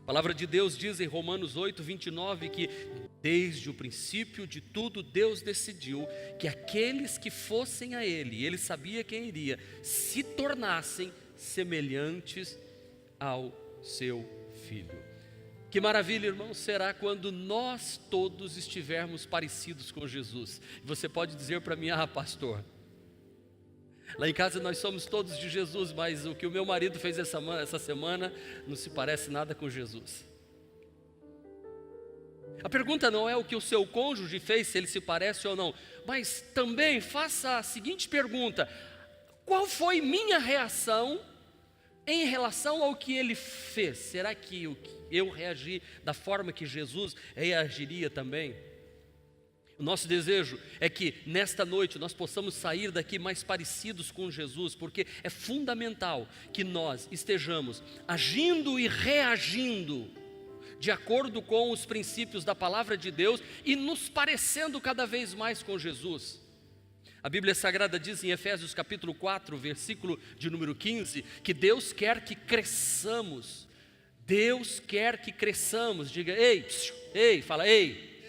A palavra de Deus diz em Romanos 8:29 que desde o princípio de tudo Deus decidiu que aqueles que fossem a Ele, Ele sabia quem iria, se tornassem semelhantes ao seu Filho. Que maravilha, irmão, será quando nós todos estivermos parecidos com Jesus. Você pode dizer para mim: ah, pastor, lá em casa nós somos todos de Jesus, mas o que o meu marido fez essa semana não se parece nada com Jesus. A pergunta não é o que o seu cônjuge fez, se ele se parece ou não, mas também faça a seguinte pergunta: qual foi minha reação em relação ao que ele fez? Será que eu reagi da forma que Jesus reagiria também? O nosso desejo é que nesta noite nós possamos sair daqui mais parecidos com Jesus, porque é fundamental que nós estejamos agindo e reagindo de acordo com os princípios da palavra de Deus e nos parecendo cada vez mais com Jesus. A Bíblia Sagrada diz em Efésios capítulo 4, versículo de número 15, que Deus quer que cresçamos. Deus quer que cresçamos. Diga: ei, ei, fala ei,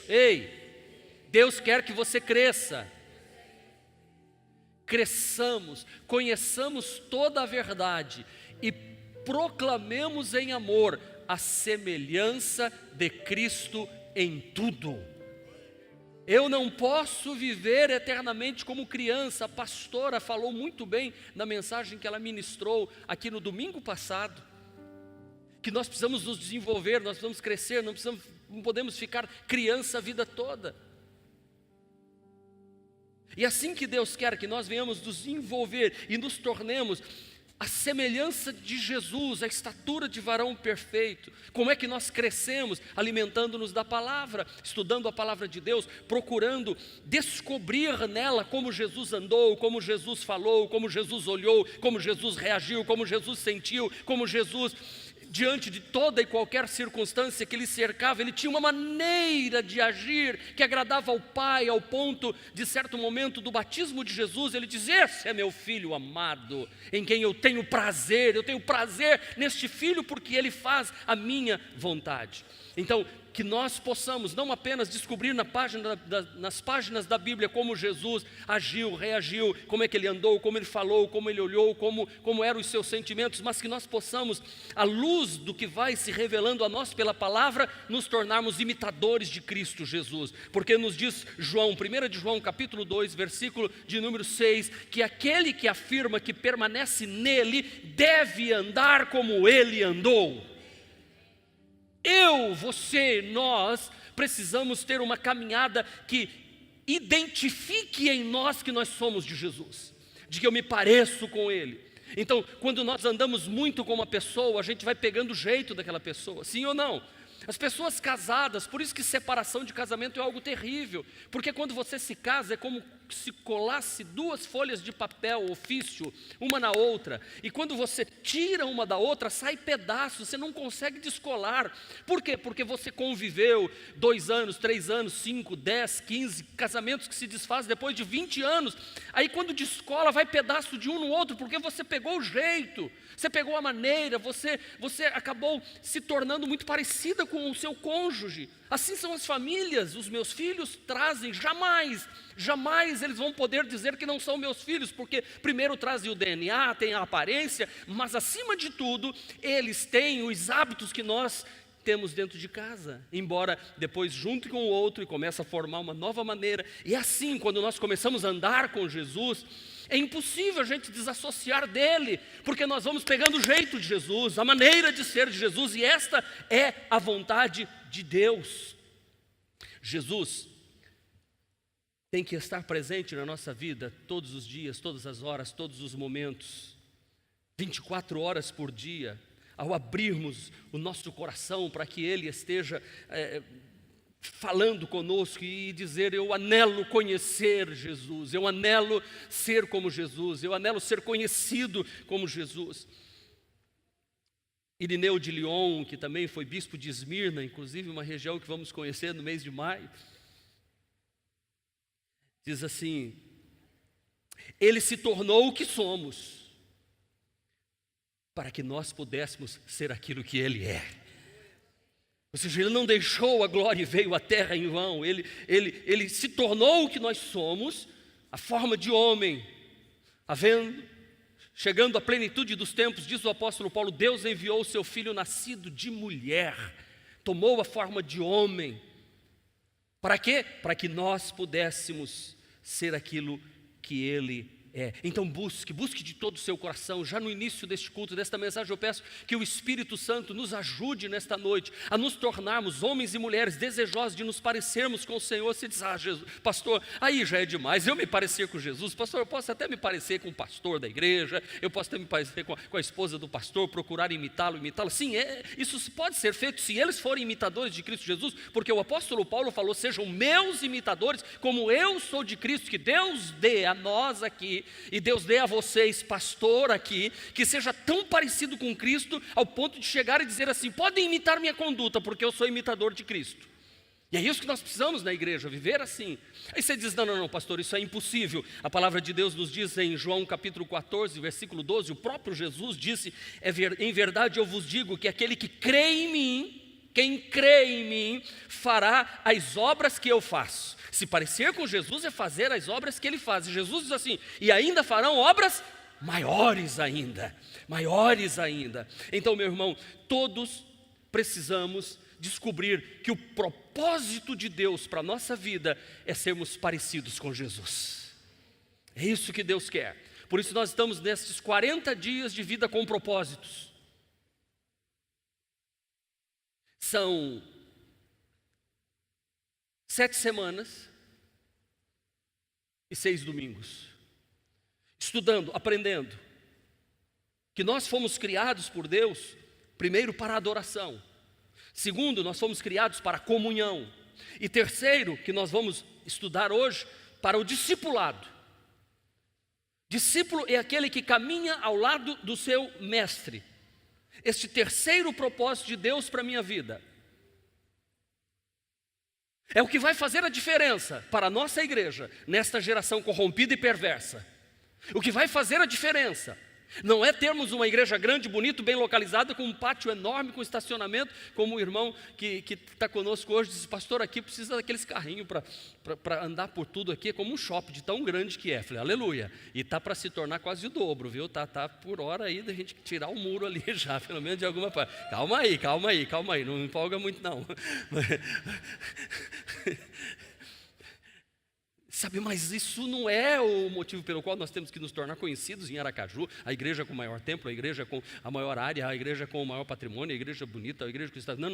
ei. Deus quer que você cresça. Cresçamos, conheçamos toda a verdade e proclamemos em amor a semelhança de Cristo em tudo. Eu não posso viver eternamente como criança. A pastora falou muito bem na mensagem que ela ministrou aqui no domingo passado, que nós precisamos nos desenvolver, nós precisamos crescer, não podemos ficar criança a vida toda. E assim que Deus quer que nós venhamos nos envolver e nos tornemos a semelhança de Jesus, a estatura de varão perfeito. Como é que nós crescemos? Alimentando-nos da palavra, estudando a palavra de Deus, procurando descobrir nela como Jesus andou, como Jesus falou, como Jesus olhou, como Jesus reagiu, como Jesus sentiu, como Jesus, diante de toda e qualquer circunstância que lhe cercava, ele tinha uma maneira de agir que agradava ao Pai, ao ponto de certo momento do batismo de Jesus, ele diz: esse é meu filho amado, em quem eu tenho prazer neste filho, porque ele faz a minha vontade. Então, que nós possamos não apenas descobrir nas páginas da Bíblia como Jesus agiu, reagiu, como é que ele andou, como ele falou, como ele olhou, como eram os seus sentimentos, mas que nós possamos, à luz do que vai se revelando a nós pela palavra, nos tornarmos imitadores de Cristo Jesus. Porque nos diz João, 1 de João capítulo 2, versículo de número 6, que aquele que afirma que permanece nele deve andar como ele andou. Você, nós precisamos ter uma caminhada que identifique em nós que nós somos de Jesus, de que eu me pareço com Ele. Então, quando nós andamos muito com uma pessoa, a gente vai pegando o jeito daquela pessoa, sim ou não? As pessoas casadas, por isso que separação de casamento é algo terrível, porque quando você se casa é como se colasse duas folhas de papel, ofício, uma na outra, e quando você tira uma da outra, sai pedaço, você não consegue descolar. Por quê? Porque você conviveu 2 anos, 3 anos, 5, 10, 15, casamentos que se desfazem depois de 20 anos, aí quando descola, vai pedaço de um no outro, porque você pegou o jeito, você pegou a maneira, você acabou se tornando muito parecida com o seu cônjuge. Assim são as famílias. Os meus filhos trazem, jamais eles vão poder dizer que não são meus filhos, porque primeiro trazem o DNA, tem a aparência, mas acima de tudo, eles têm os hábitos que nós temos dentro de casa, embora depois junte com o outro e comece a formar uma nova maneira. E assim, quando nós começamos a andar com Jesus, é impossível a gente desassociar dele, porque nós vamos pegando o jeito de Jesus, a maneira de ser de Jesus, e esta é a vontade de Deus. Jesus tem que estar presente na nossa vida todos os dias, todas as horas, todos os momentos, 24 horas por dia, ao abrirmos o nosso coração para que Ele esteja falando conosco e dizer: eu anelo conhecer Jesus, eu anelo ser como Jesus, eu anelo ser conhecido como Jesus. Irineu de Lyon, que também foi bispo de Esmirna, inclusive uma região que vamos conhecer no mês de maio, diz assim: ele se tornou o que somos, para que nós pudéssemos ser aquilo que Ele é. Ou seja, Ele não deixou a glória e veio à terra em vão. Ele se tornou o que nós somos, a forma de homem. Chegando à plenitude dos tempos, diz o apóstolo Paulo, Deus enviou o seu Filho nascido de mulher, tomou a forma de homem. Para quê? Para que nós pudéssemos ser aquilo que Ele é. Então busque de todo o seu coração. Já no início deste culto, desta mensagem, eu peço que o Espírito Santo nos ajude nesta noite a nos tornarmos homens e mulheres desejosos de nos parecermos com o Senhor. Você diz, Jesus, pastor, aí já é demais, eu me parecer com Jesus. Pastor, eu posso até me parecer com o pastor da igreja, eu posso até me parecer com a esposa do pastor, procurar imitá-lo. Sim, isso pode ser feito se eles forem imitadores de Cristo Jesus, porque o apóstolo Paulo falou, sejam meus imitadores, como eu sou de Cristo. Que Deus dê a nós aqui, e Deus dê a vocês, pastor aqui, que seja tão parecido com Cristo, ao ponto de chegar e dizer assim, podem imitar minha conduta, porque eu sou imitador de Cristo. E é isso que nós precisamos na igreja, viver assim. Aí você diz, não, pastor, isso é impossível. A palavra de Deus nos diz em João capítulo 14, versículo 12, o próprio Jesus disse, em verdade eu vos digo que aquele que crê em mim, quem crê em mim, fará as obras que eu faço. Se parecer com Jesus é fazer as obras que Ele faz. E Jesus diz assim, e ainda farão obras maiores ainda. Maiores ainda. Então, meu irmão, todos precisamos descobrir que o propósito de Deus para a nossa vida é sermos parecidos com Jesus. É isso que Deus quer. Por isso nós estamos nesses 40 dias de vida com propósitos. São 7 semanas e 6 domingos, estudando, aprendendo, que nós fomos criados por Deus, primeiro para a adoração, segundo, nós fomos criados para a comunhão, e terceiro, que nós vamos estudar hoje, para o discipulado. Discípulo é aquele que caminha ao lado do seu mestre. Este terceiro propósito de Deus para a minha vida é o que vai fazer a diferença para a nossa igreja nesta geração corrompida e perversa. O que vai fazer a diferença não é termos uma igreja grande, bonita, bem localizada, com um pátio enorme, com estacionamento, como o irmão que está conosco hoje disse, pastor, aqui precisa daqueles carrinhos para andar por tudo aqui, é como um shopping de tão grande que é. Falei, aleluia, e está para se tornar quase o dobro, viu? Tá por hora aí da gente tirar o muro ali já, pelo menos de alguma parte. Calma aí, não empolga muito não. Sabe, mas isso não é o motivo pelo qual nós temos que nos tornar conhecidos em Aracaju, a igreja com o maior templo, a igreja com a maior área, a igreja com o maior patrimônio, a igreja bonita, a igreja que está... Não,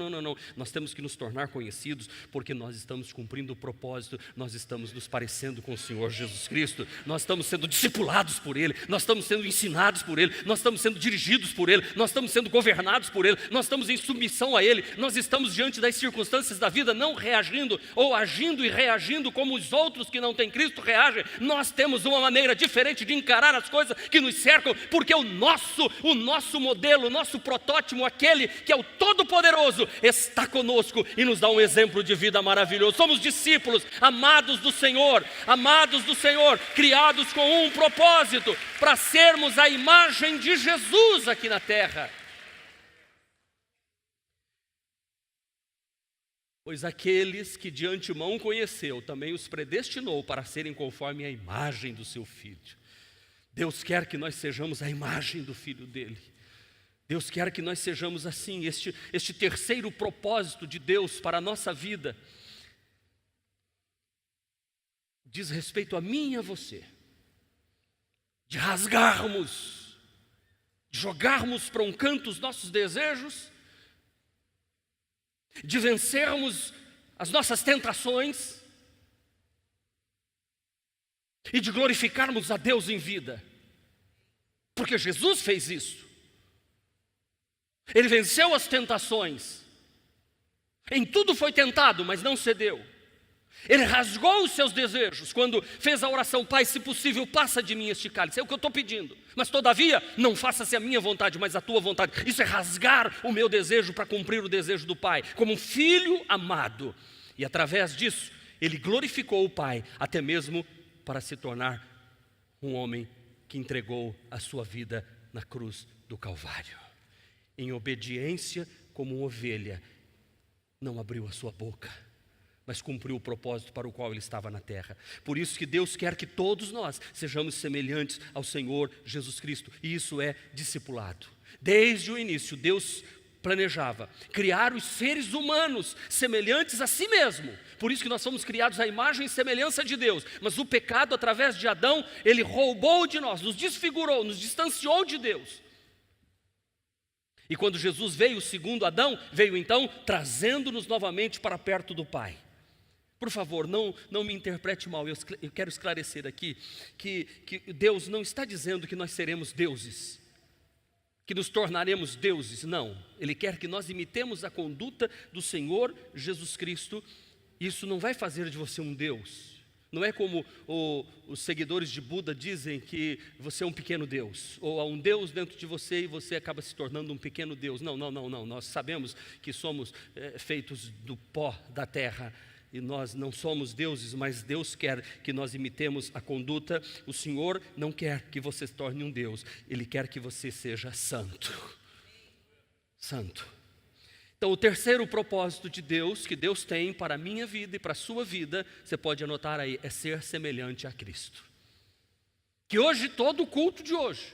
nós temos que nos tornar conhecidos porque nós estamos cumprindo o propósito, nós estamos nos parecendo com o Senhor Jesus Cristo, nós estamos sendo discipulados por Ele, nós estamos sendo ensinados por Ele, nós estamos sendo dirigidos por Ele, nós estamos sendo governados por Ele, nós estamos em submissão a Ele, nós estamos diante das circunstâncias da vida, não reagindo ou agindo e reagindo como os outros que não tem Cristo reage. Nós temos uma maneira diferente de encarar as coisas que nos cercam, porque o nosso modelo, o nosso protótipo, aquele que é o Todo-Poderoso, está conosco e nos dá um exemplo de vida maravilhoso. Somos discípulos, amados do Senhor, criados com um propósito, para sermos a imagem de Jesus aqui na terra. Pois aqueles que de antemão conheceu, também os predestinou para serem conforme a imagem do seu Filho. Deus quer que nós sejamos a imagem do Filho dele. Deus quer que nós sejamos assim. Este terceiro propósito de Deus para a nossa vida diz respeito a mim e a você. De rasgarmos, de jogarmos para um canto os nossos desejos, de vencermos as nossas tentações e de glorificarmos a Deus em vida, porque Jesus fez isso. Ele venceu as tentações, em tudo foi tentado, mas não cedeu. Ele rasgou os seus desejos quando fez a oração, Pai, se possível, passa de mim este cálice. É o que eu estou pedindo, mas todavia, não faça-se a minha vontade, mas a tua vontade. Isso é rasgar o meu desejo para cumprir o desejo do Pai, como um filho amado. E através disso, ele glorificou o Pai, até mesmo para se tornar um homem que entregou a sua vida na cruz do Calvário. Em obediência como uma ovelha, não abriu a sua boca, mas cumpriu o propósito para o qual ele estava na terra. Por isso que Deus quer que todos nós sejamos semelhantes ao Senhor Jesus Cristo, e isso é discipulado. Desde o início, Deus planejava criar os seres humanos semelhantes a si mesmo. Por isso que nós somos criados à imagem e semelhança de Deus. Mas o pecado, através de Adão, ele roubou de nós, nos desfigurou, nos distanciou de Deus. E quando Jesus veio, o segundo Adão, veio então trazendo-nos novamente para perto do Pai. Por favor, não me interprete mal, eu quero esclarecer aqui que Deus não está dizendo que nós seremos deuses, que nos tornaremos deuses, não. Ele quer que nós imitemos a conduta do Senhor Jesus Cristo. Isso não vai fazer de você um Deus. Não é como os seguidores de Buda dizem que você é um pequeno Deus, ou há um Deus dentro de você e você acaba se tornando um pequeno Deus. Não. Nós sabemos que somos feitos do pó da terra, e nós não somos deuses, mas Deus quer que nós imitemos a conduta. O Senhor não quer que você se torne um Deus, Ele quer que você seja santo. Santo. Então, o terceiro propósito de Deus, que Deus tem para a minha vida e para a sua vida, você pode anotar aí, é ser semelhante a Cristo. Que hoje, todo o culto de hoje,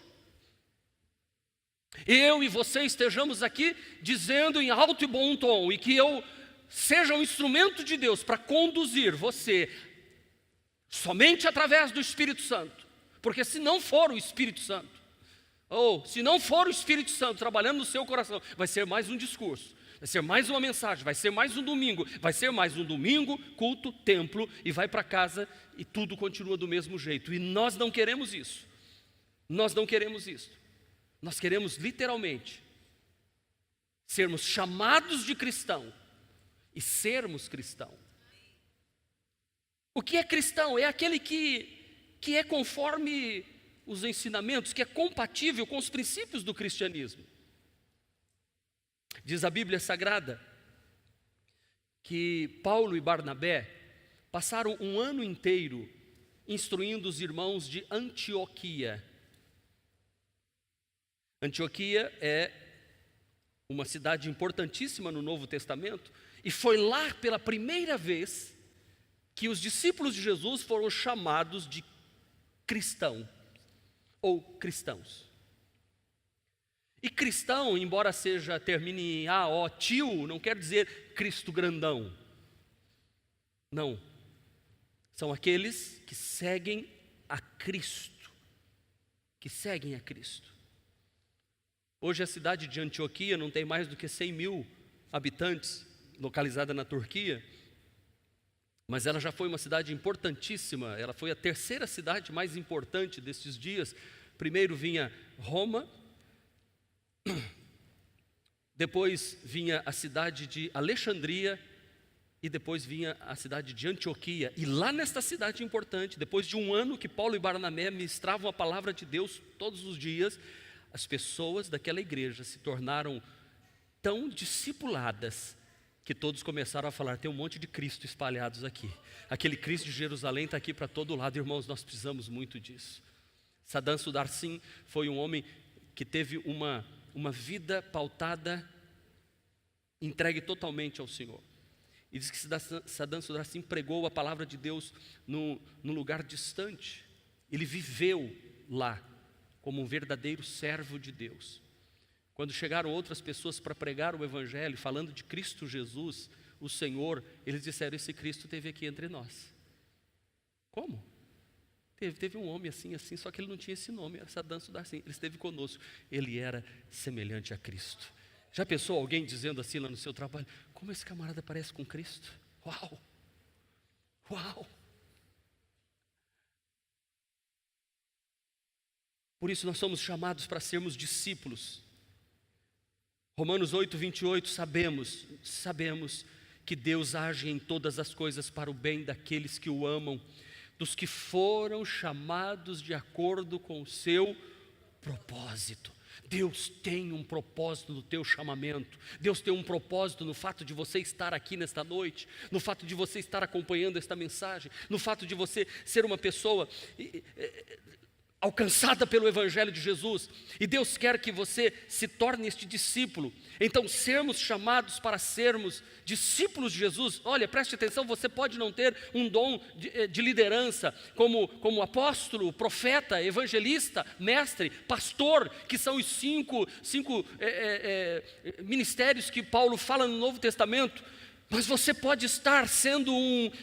eu e você estejamos aqui dizendo em alto e bom tom, e que eu seja um instrumento de Deus para conduzir você somente através do Espírito Santo. Porque se não for o Espírito Santo, ou se não for o Espírito Santo trabalhando no seu coração, vai ser mais um discurso, vai ser mais uma mensagem, vai ser mais um domingo, culto, templo, e vai para casa e tudo continua do mesmo jeito. E nós não queremos isso. Nós não queremos isso. Nós queremos literalmente sermos chamados de cristão e sermos cristão. O que é cristão? É aquele que é conforme os ensinamentos, que é compatível com os princípios do cristianismo. Diz a Bíblia Sagrada que Paulo e Barnabé passaram um ano inteiro instruindo os irmãos de Antioquia. Antioquia é uma cidade importantíssima no Novo Testamento, e foi lá pela primeira vez que os discípulos de Jesus foram chamados de cristão ou cristãos. E cristão, embora termine em A-O, tio, não quer dizer Cristo grandão. Não. São aqueles que seguem a Cristo. Que seguem a Cristo. Hoje a cidade de Antioquia não tem mais do que 100 mil habitantes, localizada na Turquia, mas ela já foi uma cidade importantíssima. Ela foi a terceira cidade mais importante destes dias. Primeiro vinha Roma, depois vinha a cidade de Alexandria e depois vinha a cidade de Antioquia. E lá nesta cidade importante, depois de um ano que Paulo e Barnabé ministravam a palavra de Deus todos os dias, as pessoas daquela igreja se tornaram tão discipuladas que todos começaram a falar: tem um monte de Cristo espalhados aqui. Aquele Cristo de Jerusalém está aqui para todo lado. Irmãos, nós precisamos muito disso. Saddam Sudarsin foi um homem que teve uma vida pautada, entregue totalmente ao Senhor. E diz que Saddam Sudarsin pregou a palavra de Deus num lugar distante. Ele viveu lá como um verdadeiro servo de Deus. Quando chegaram outras pessoas para pregar o Evangelho, falando de Cristo Jesus, o Senhor, eles disseram: esse Cristo esteve aqui entre nós. Como? Teve um homem assim, só que ele não tinha esse nome, era Saddam Sudarsin. Ele esteve conosco, ele era semelhante a Cristo. Já pensou alguém dizendo assim lá no seu trabalho: como esse camarada parece com Cristo? Uau! Uau! Por isso nós somos chamados para sermos discípulos. Romanos 8, 28, sabemos que Deus age em todas as coisas para o bem daqueles que o amam, dos que foram chamados de acordo com o seu propósito. Deus tem um propósito no teu chamamento. Deus tem um propósito no fato de você estar aqui nesta noite, no fato de você estar acompanhando esta mensagem, no fato de você ser uma pessoa alcançada pelo Evangelho de Jesus, e Deus quer que você se torne este discípulo. Então, sermos chamados para sermos discípulos de Jesus. Olha, preste atenção, você pode não ter um dom de liderança, como apóstolo, profeta, evangelista, mestre, pastor, que são os cinco ministérios que Paulo fala no Novo Testamento. Mas você pode estar sendo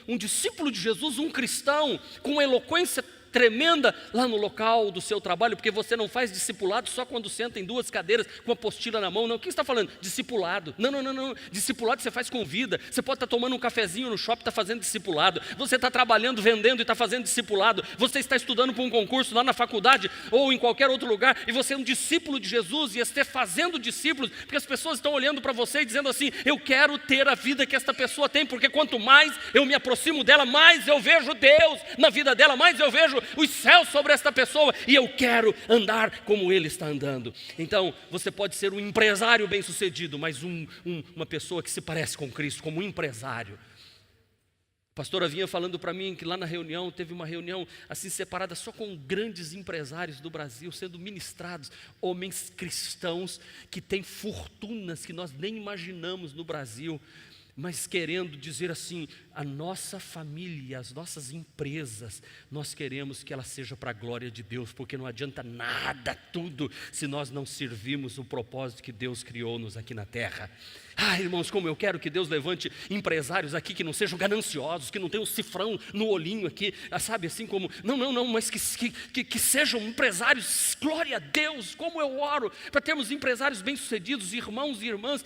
um discípulo de Jesus, um cristão, com eloquência tremenda lá no local do seu trabalho, porque você não faz discipulado só quando senta em duas cadeiras com a apostila na mão, não. Quem está falando? Discipulado. Não. Discipulado você faz com vida. Você pode estar tomando um cafezinho no shopping, está fazendo discipulado. Você está trabalhando, vendendo e está fazendo discipulado. Você está estudando para um concurso lá na faculdade ou em qualquer outro lugar, e você é um discípulo de Jesus e está fazendo discípulos, porque as pessoas estão olhando para você e dizendo assim: eu quero ter a vida que esta pessoa tem, porque quanto mais eu me aproximo dela, mais eu vejo Deus na vida dela, mais eu vejo os céus sobre esta pessoa, e eu quero andar como ele está andando. Então, você pode ser um empresário bem-sucedido, mas uma pessoa que se parece com Cristo, como um empresário. A pastora vinha falando para mim que lá na reunião, teve uma reunião assim separada só com grandes empresários do Brasil, sendo ministrados, homens cristãos que têm fortunas que nós nem imaginamos no Brasil, mas querendo dizer assim: a nossa família, as nossas empresas, nós queremos que ela seja para a glória de Deus, porque não adianta nada tudo se nós não servirmos o propósito que Deus criou-nos aqui na terra. Irmãos, como eu quero que Deus levante empresários aqui que não sejam gananciosos, que não tenham cifrão no olhinho aqui, sabe, assim como, não, mas que sejam empresários, glória a Deus. Como eu oro para termos empresários bem-sucedidos, irmãos e irmãs,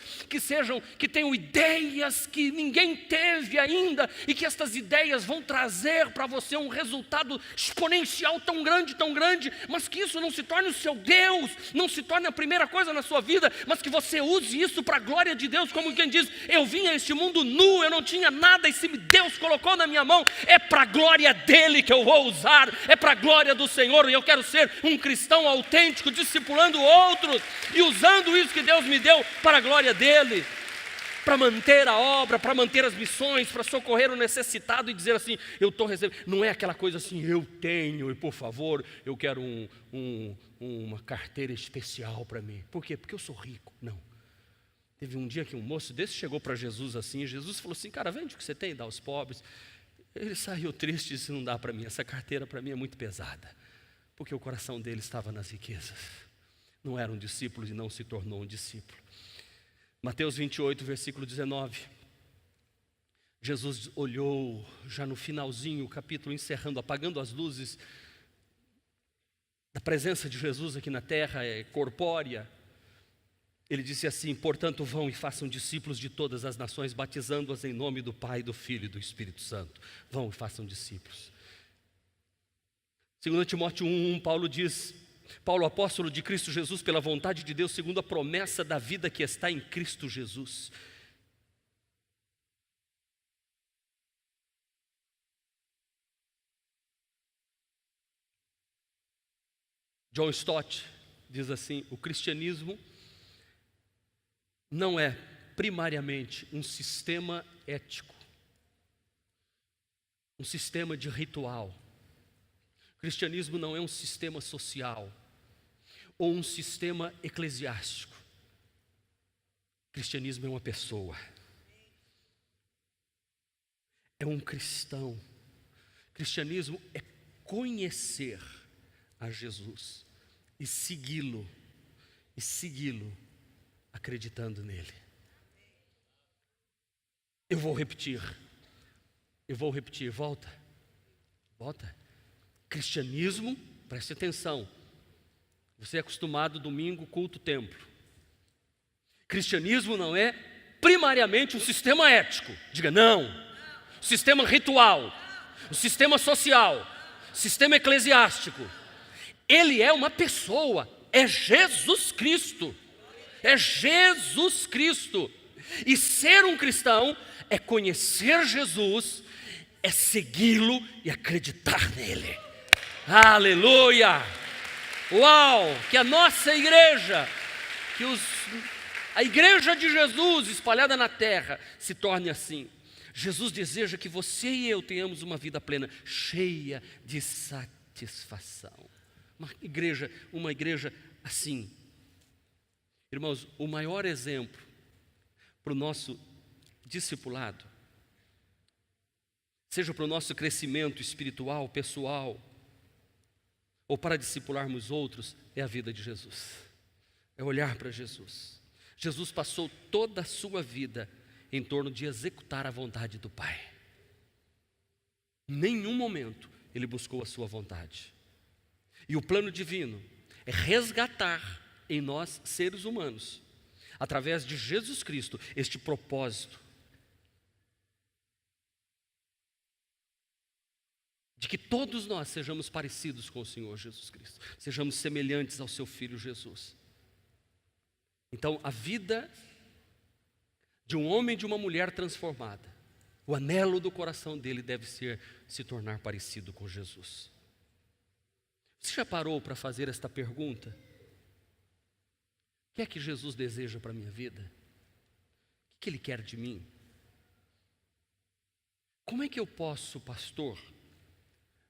que tenham ideias que ninguém teve ainda, e que estas ideias vão trazer para você um resultado exponencial tão grande, mas que isso não se torne o seu Deus, não se torne a primeira coisa na sua vida, mas que você use isso para a glória de Deus, como quem diz: eu vim a este mundo nu, eu não tinha nada, e se Deus colocou na minha mão, é para a glória dele que eu vou usar, é para a glória do Senhor, e eu quero ser um cristão autêntico, discipulando outros, e usando isso que Deus me deu para a glória dele, para manter a obra, para manter as missões, para socorrer o necessitado e dizer assim: eu estou recebendo. Não é aquela coisa assim: eu tenho e por favor, eu quero uma carteira especial para mim. Por quê? Porque eu sou rico. Não. Teve um dia que um moço desse chegou para Jesus assim, e Jesus falou assim: cara, vende o que você tem e dá aos pobres. Ele saiu triste e disse: não dá para mim, essa carteira para mim é muito pesada, porque o coração dele estava nas riquezas. Não era um discípulo e não se tornou um discípulo. Mateus 28, versículo 19. Jesus olhou, já no finalzinho, o capítulo encerrando, apagando as luzes da presença de Jesus aqui na terra, corpórea. Ele disse assim: portanto, vão e façam discípulos de todas as nações, batizando-as em nome do Pai, do Filho e do Espírito Santo. Vão e façam discípulos. 2 Timóteo 1, Paulo diz: Paulo, apóstolo de Cristo Jesus, pela vontade de Deus, segundo a promessa da vida que está em Cristo Jesus. John Stott diz assim: o cristianismo não é primariamente um sistema ético, um sistema de ritual. O cristianismo não é um sistema social ou um sistema eclesiástico. O cristianismo é uma pessoa, é um cristão. O cristianismo é conhecer a Jesus e segui-lo acreditando nele. Eu vou repetir, volta. Cristianismo, preste atenção, você é acostumado domingo, culto, templo. Cristianismo não é primariamente um sistema ético, diga não, sistema ritual, um sistema social, sistema eclesiástico. Ele é uma pessoa, é Jesus Cristo. É Jesus Cristo. E ser um cristão é conhecer Jesus, é segui-lo e acreditar nele. Aleluia! Uau! Que a nossa igreja, a igreja de Jesus espalhada na terra se torne assim. Jesus deseja que você e eu tenhamos uma vida plena, cheia de satisfação. uma igreja assim. Irmãos, o maior exemplo para o nosso discipulado, seja para o nosso crescimento espiritual, pessoal, ou para discipularmos outros, é a vida de Jesus. É olhar para Jesus. Jesus passou toda a sua vida em torno de executar a vontade do Pai. Em nenhum momento ele buscou a sua vontade. E o plano divino é resgatar em nós, seres humanos, através de Jesus Cristo, este propósito de que todos nós sejamos parecidos com o Senhor Jesus Cristo, sejamos semelhantes ao seu Filho Jesus. Então, a vida de um homem e de uma mulher transformada, o anelo do coração dele deve ser se tornar parecido com Jesus. Você já parou para fazer esta pergunta? O que é que Jesus deseja para a minha vida? O que Ele quer de mim? Como é que eu posso, pastor,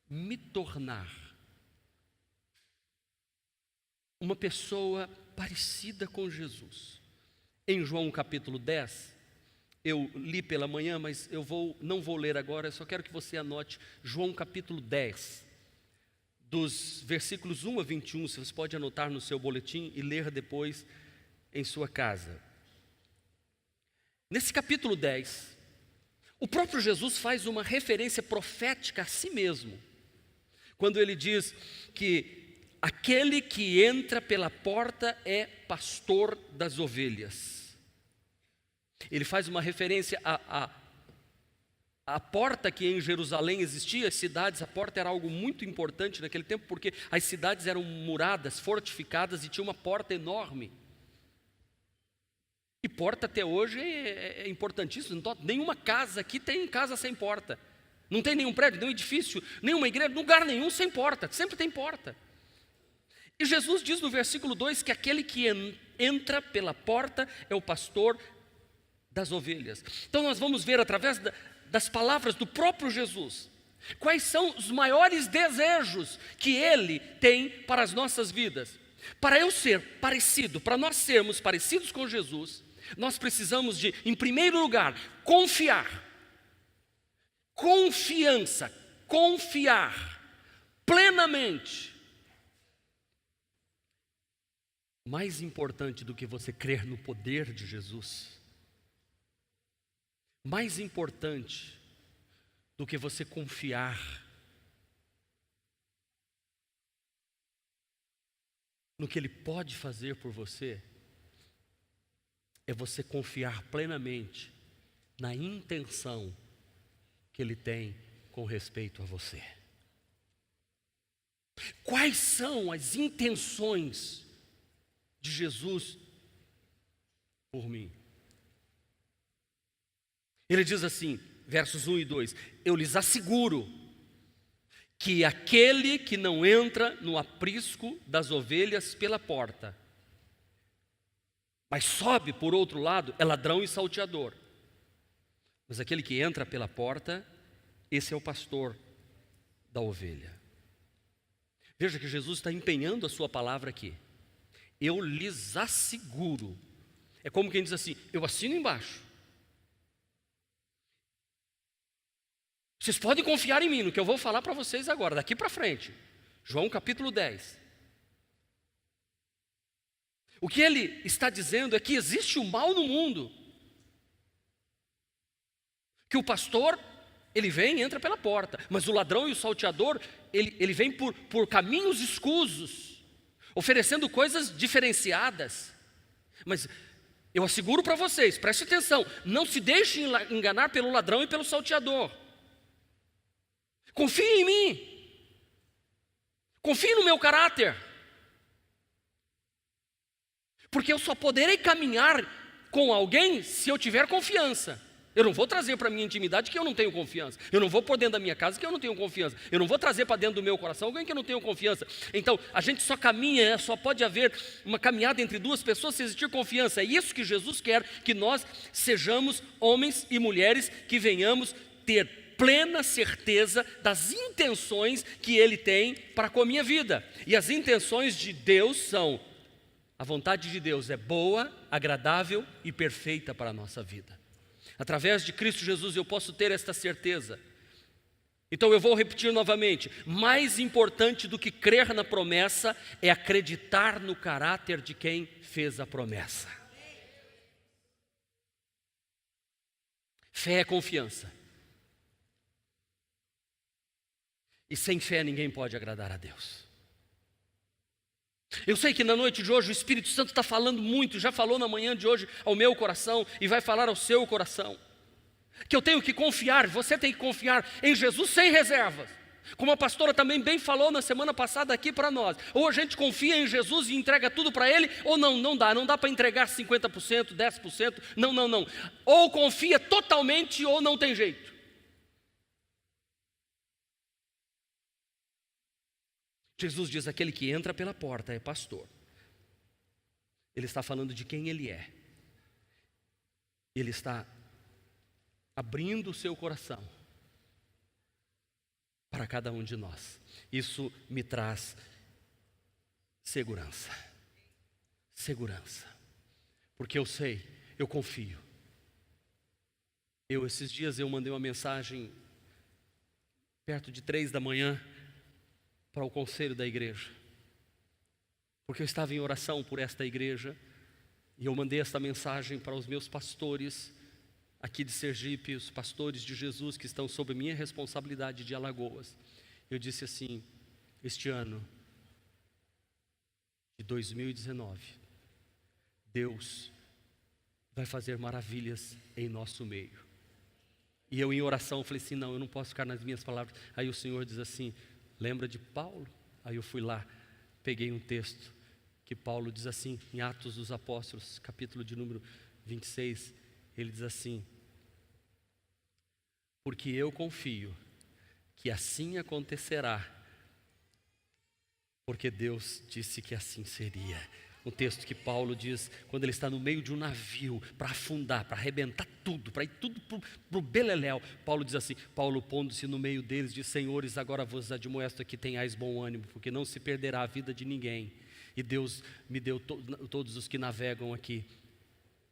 me tornar uma pessoa parecida com Jesus? Em João capítulo 10, eu li pela manhã, mas não vou ler agora, eu só quero que você anote João capítulo 10, dos versículos 1 a 21, você pode anotar no seu boletim e ler depois em sua casa. Nesse capítulo 10, o próprio Jesus faz uma referência profética a si mesmo, quando ele diz que aquele que entra pela porta é pastor das ovelhas. Ele faz uma referência a porta que em Jerusalém existia, as cidades, a porta era algo muito importante naquele tempo, porque as cidades eram muradas, fortificadas e tinha uma porta enorme. E porta até hoje é importantíssimo. Nenhuma casa aqui tem casa sem porta. Não tem nenhum prédio, nenhum edifício, nenhuma igreja, lugar nenhum sem porta, sempre tem porta. E Jesus diz no versículo 2 que aquele que entra pela porta é o pastor das ovelhas. Então nós vamos ver através das palavras do próprio Jesus, quais são os maiores desejos que Ele tem para as nossas vidas. Para eu ser parecido, para nós sermos parecidos com Jesus, nós precisamos de, em primeiro lugar, confiar plenamente. Mais importante do que você crer no poder de Jesus, mais importante do que você confiar no que Ele pode fazer por você, é você confiar plenamente na intenção que Ele tem com respeito a você. Quais são as intenções de Jesus por mim? Ele diz assim, versos 1 e 2, eu lhes asseguro que aquele que não entra no aprisco das ovelhas pela porta, mas sobe por outro lado, é ladrão e salteador. Mas aquele que entra pela porta, esse é o pastor da ovelha. Veja que Jesus está empenhando a sua palavra aqui. Eu lhes asseguro. É como quem diz assim, eu assino embaixo. Vocês podem confiar em mim, no que eu vou falar para vocês agora, daqui para frente. João capítulo 10. O que ele está dizendo é que existe o mal no mundo. Que o pastor, ele vem e entra pela porta, mas o ladrão e o salteador, ele vem por caminhos escusos, oferecendo coisas diferenciadas. Mas eu asseguro para vocês, preste atenção, não se deixem enganar pelo ladrão e pelo salteador. Confie em mim, confie no meu caráter, porque eu só poderei caminhar com alguém se eu tiver confiança. Eu não vou trazer para a minha intimidade que eu não tenho confiança. Eu não vou pôr dentro da minha casa que eu não tenho confiança. Eu não vou trazer para dentro do meu coração alguém que eu não tenho confiança. Então, a gente só caminha, só pode haver uma caminhada entre duas pessoas se existir confiança. É isso que Jesus quer, que nós sejamos homens e mulheres que venhamos ter plena certeza das intenções que Ele tem para com a minha vida. E as intenções de Deus são: a vontade de Deus é boa, agradável e perfeita para a nossa vida. Através de Cristo Jesus eu posso ter esta certeza. Então eu vou repetir novamente: mais importante do que crer na promessa é acreditar no caráter de quem fez a promessa. Fé é confiança. E sem fé ninguém pode agradar a Deus. Eu sei que na noite de hoje o Espírito Santo está falando muito, já falou na manhã de hoje ao meu coração e vai falar ao seu coração. Que eu tenho que confiar, você tem que confiar em Jesus sem reservas. Como a pastora também bem falou na semana passada aqui para nós. Ou a gente confia em Jesus e entrega tudo para Ele, ou não dá para entregar 50%, 10%, não. Ou confia totalmente ou não tem jeito. Jesus diz: aquele que entra pela porta é pastor. Ele está falando de quem Ele é. Ele está abrindo o seu coração para cada um de nós. Isso me traz segurança. Segurança. Porque eu sei, eu confio. Esses dias eu mandei uma mensagem perto de 3 da manhã para o conselho da igreja, porque eu estava em oração por esta igreja, e eu mandei esta mensagem para os meus pastores aqui de Sergipe, os pastores de Jesus que estão sob minha responsabilidade de Alagoas. Eu disse assim: este ano de 2019, Deus vai fazer maravilhas em nosso meio. E eu em oração falei assim: não, eu não posso ficar nas minhas palavras. Aí o Senhor diz assim: lembra de Paulo? Aí eu fui lá, peguei um texto que Paulo diz assim, em Atos dos Apóstolos, capítulo de número 26, ele diz assim: porque eu confio que assim acontecerá, porque Deus disse que assim seria. Um texto que Paulo diz, quando ele está no meio de um navio, para afundar, para arrebentar tudo, para ir tudo para o beleléu, Paulo diz assim, Paulo pondo-se no meio deles, diz: senhores, agora vos admoesto que tenhais bom ânimo, porque não se perderá a vida de ninguém, e Deus me deu todos os que navegam aqui.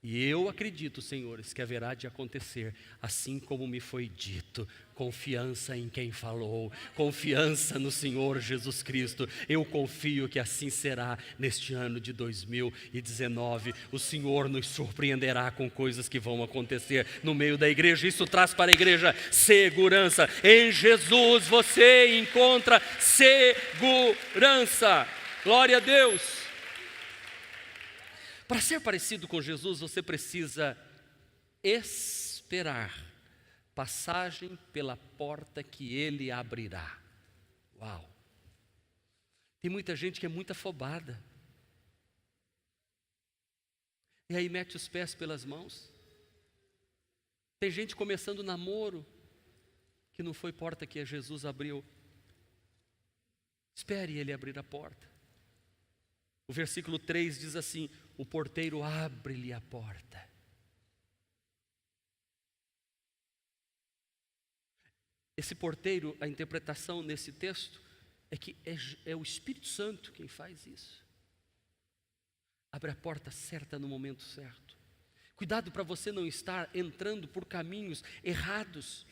E eu acredito, senhores, que haverá de acontecer, assim como me foi dito. Confiança em quem falou, confiança no Senhor Jesus Cristo. Eu confio que assim será neste ano de 2019. O Senhor nos surpreenderá com coisas que vão acontecer no meio da igreja. Isso traz para a igreja segurança. Em Jesus você encontra segurança. Glória a Deus. Para ser parecido com Jesus, você precisa esperar passagem pela porta que Ele abrirá. Uau! Tem muita gente que é muito afobada. E aí mete os pés pelas mãos. Tem gente começando namoro, que não foi porta que Jesus abriu. Espere Ele abrir a porta. O versículo 3 diz assim: o porteiro abre-lhe a porta. Esse porteiro, a interpretação nesse texto é que é o Espírito Santo quem faz isso. Abre a porta certa no momento certo. Cuidado para você não estar entrando por caminhos errados.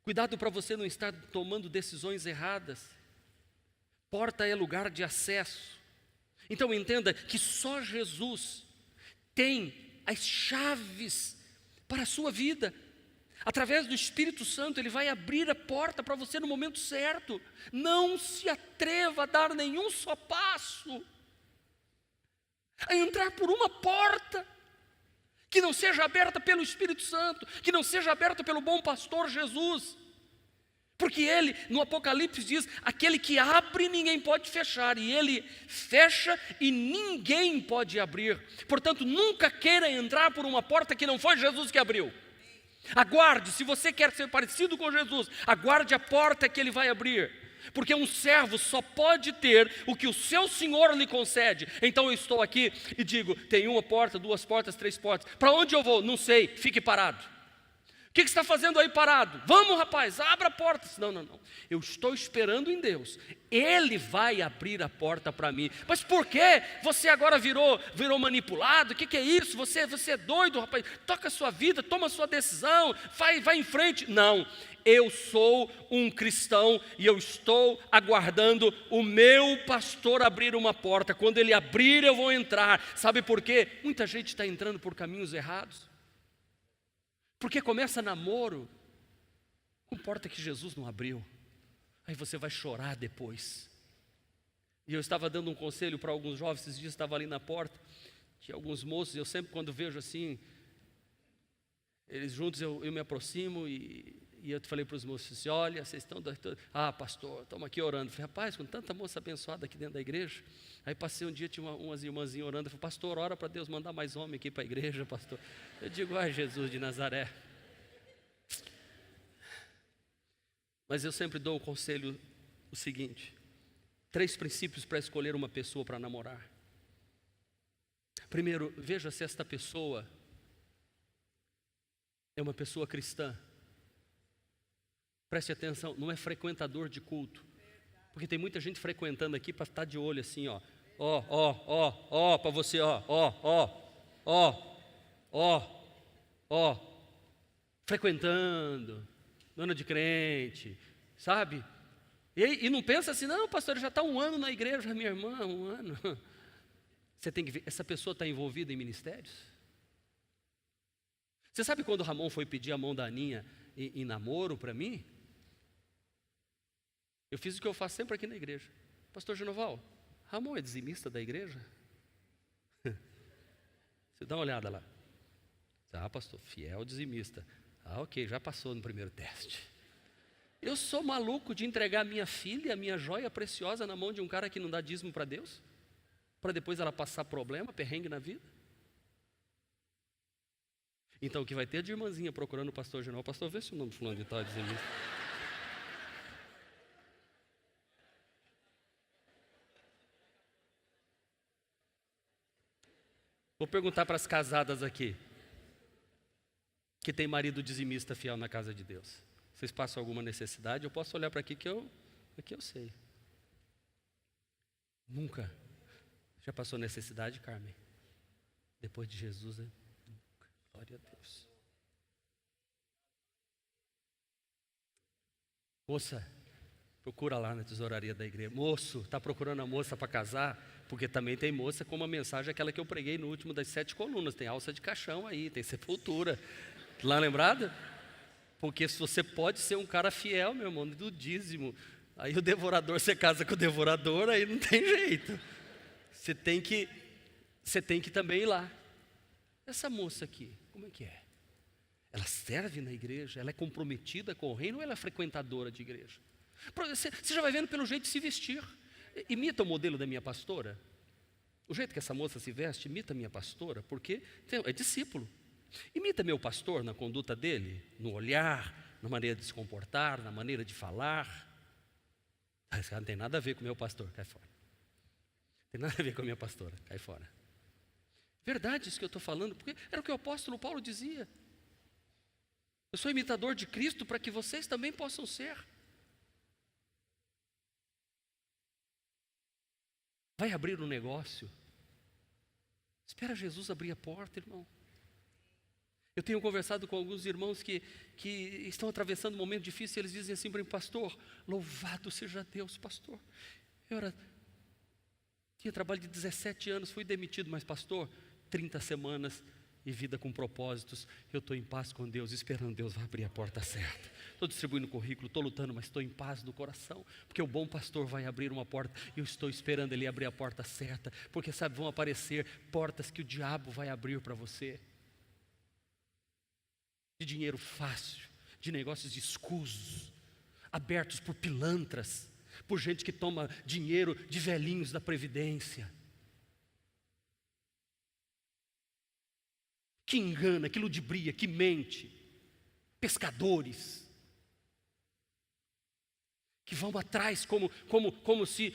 Cuidado para você não estar tomando decisões erradas. Porta é lugar de acesso. Então entenda que só Jesus tem as chaves para a sua vida. Através do Espírito Santo, Ele vai abrir a porta para você no momento certo. Não se atreva a dar nenhum só passo a entrar por uma porta que não seja aberta pelo Espírito Santo, que não seja aberta pelo bom pastor Jesus. Porque Ele, no Apocalipse diz, aquele que abre ninguém pode fechar, e Ele fecha e ninguém pode abrir. Portanto, nunca queira entrar por uma porta que não foi Jesus que abriu. Aguarde, se você quer ser parecido com Jesus, aguarde a porta que Ele vai abrir. Porque um servo só pode ter o que o seu Senhor lhe concede. Então eu estou aqui e digo, tem uma porta, 2 portas, 3 portas. Para onde eu vou? Não sei, fique parado. O que você está fazendo aí parado? Vamos, rapaz, abra a porta. Não, não, não. Eu estou esperando em Deus. Ele vai abrir a porta para mim. Mas por quê? Você agora virou manipulado? O que é isso? Você é doido, rapaz? Toca a sua vida, toma a sua decisão, vai em frente. Não. Eu sou um cristão e eu estou aguardando o meu pastor abrir uma porta. Quando ele abrir, eu vou entrar. Sabe por quê? Muita gente está entrando por caminhos errados. Porque começa namoro com porta que Jesus não abriu. Aí você vai chorar depois. E eu estava dando um conselho para alguns jovens, esses dias estava ali na porta, tinha alguns moços, eu sempre quando vejo assim, eles juntos eu me aproximo e eu falei para os moços assim, olha, vocês estão, pastor, estamos aqui orando. Eu falei, rapaz, com tanta moça abençoada aqui dentro da igreja. Aí passei um dia, tinha umas irmãzinhas orando, eu falei, pastor, ora para Deus mandar mais homem aqui para a igreja, pastor. Eu digo, ai Jesus de Nazaré. Mas eu sempre dou o conselho o seguinte, 3 princípios para escolher uma pessoa para namorar. Primeiro, veja se esta pessoa é uma pessoa cristã. Preste atenção, não é frequentador de culto. Porque tem muita gente frequentando aqui para estar de olho assim, ó. Para você, frequentando, dona de crente, sabe? E não pensa assim, não, pastor, já está 1 ano na igreja, minha irmã, 1 ano. Você tem que ver, essa pessoa está envolvida em ministérios? Você sabe quando o Ramon foi pedir a mão da Aninha em namoro para mim? Eu fiz o que eu faço sempre aqui na igreja. Pastor Genoval, Ramon é dizimista da igreja? Você dá uma olhada lá. Ah, pastor, fiel dizimista. Ah, ok, já passou no primeiro teste. Eu sou maluco de entregar minha filha, a minha joia preciosa na mão de um cara que não dá dízimo para Deus? Para depois ela passar problema, perrengue na vida? Então o que vai ter de irmãzinha procurando o pastor Genoval, pastor, vê se o nome fulano de tal é dizimista. Vou perguntar para as casadas aqui, que tem marido dizimista fiel na casa de Deus. Vocês passam alguma necessidade? Eu posso olhar para aqui que eu sei. Nunca. Já passou necessidade, Carmen? Depois de Jesus, né? Nunca. Glória a Deus. Moça, procura lá na tesouraria da igreja. Moço, está procurando a moça para casar? Porque também tem moça com uma mensagem, aquela que eu preguei no último das 7 colunas. Tem alça de caixão aí, tem sepultura. Lá lembrado? Porque se você pode ser um cara fiel, meu irmão, do dízimo. Aí o devorador, você casa com o devorador, aí não tem jeito. Você tem que também ir lá. Essa moça aqui, como é que é? Ela serve na igreja? Ela é comprometida com o reino ou ela é frequentadora de igreja? Você já vai vendo pelo jeito de se vestir. Imita o modelo da minha pastora. O jeito que essa moça se veste, imita a minha pastora, porque é discípulo. Imita meu pastor na conduta dele, no olhar, na maneira de se comportar, na maneira de falar. Isso não tem nada a ver com o meu pastor, cai fora. Tem nada a ver com a minha pastora, cai fora. Verdade isso que eu estou falando, porque era o que o apóstolo Paulo dizia. Eu sou imitador de Cristo para que vocês também possam ser. Vai abrir um negócio? Espera Jesus abrir a porta, irmão. Eu tenho conversado com alguns irmãos que estão atravessando um momento difícil e eles dizem assim para mim, pastor, louvado seja Deus, pastor. Tinha trabalho de 17 anos, fui demitido, mas pastor, 30 semanas e vida com propósitos. Eu estou em paz com Deus, esperando Deus vai abrir a porta certa. Estou distribuindo currículo, estou lutando, mas estou em paz no coração, porque o bom pastor vai abrir uma porta e eu estou esperando ele abrir a porta certa, porque sabe, vão aparecer portas que o diabo vai abrir para você. De dinheiro fácil, de negócios escusos, abertos por pilantras, por gente que toma dinheiro de velhinhos da Previdência, que engana, que ludibria, que mente, pescadores, que vão atrás como se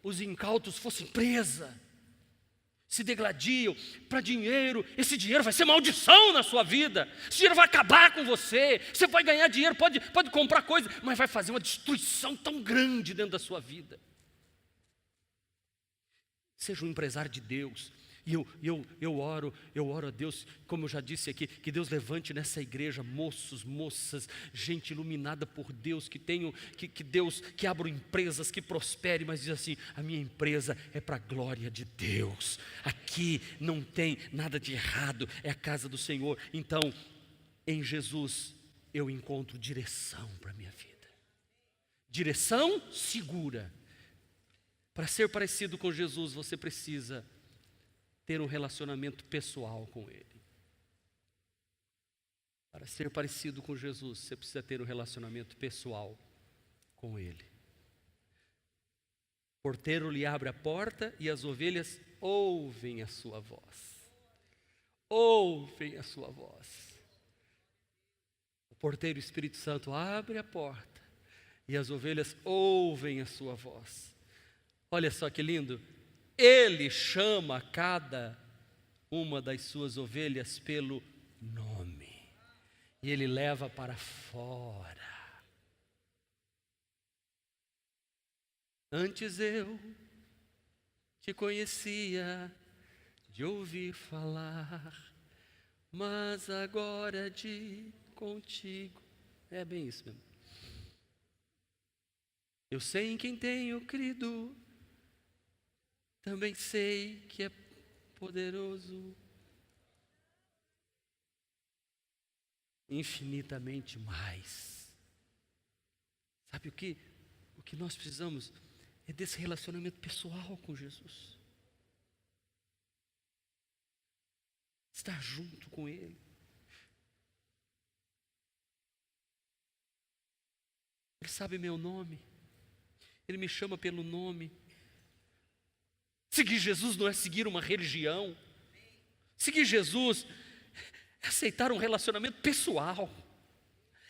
os incautos fossem presa. se degladiam para dinheiro. Esse dinheiro vai ser maldição na sua vida. Esse dinheiro vai acabar com você. Você vai ganhar dinheiro, pode comprar coisa, mas vai fazer uma destruição tão grande dentro da sua vida. Seja um empresário de Deus. E eu oro a Deus, como eu já disse aqui, que Deus levante nessa igreja moços, moças, gente iluminada por Deus, que abram empresas, que prospere, mas diz assim: a minha empresa é para a glória de Deus. Aqui não tem nada de errado, é a casa do Senhor. Então, em Jesus eu encontro direção para a minha vida. Direção segura. Para ser parecido com Jesus, você precisa ter um relacionamento pessoal com Ele. Para ser parecido com Jesus, você precisa ter um relacionamento pessoal com Ele. O porteiro lhe abre a porta e as ovelhas ouvem a sua voz. Ouvem a sua voz. O porteiro, o Espírito Santo, abre a porta e as ovelhas ouvem a sua voz. Olha só que lindo. Ele chama cada uma das suas ovelhas pelo nome. E Ele leva para fora. Antes eu te conhecia de ouvir falar, mas agora de contigo. É bem isso mesmo. Eu sei em quem tenho crido. Também sei que é poderoso, infinitamente mais. Sabe o que nós precisamos é desse relacionamento pessoal com Jesus. Estar junto com Ele. Ele sabe meu nome. Ele me chama pelo nome. Seguir Jesus não é seguir uma religião. Seguir Jesus é aceitar um relacionamento pessoal.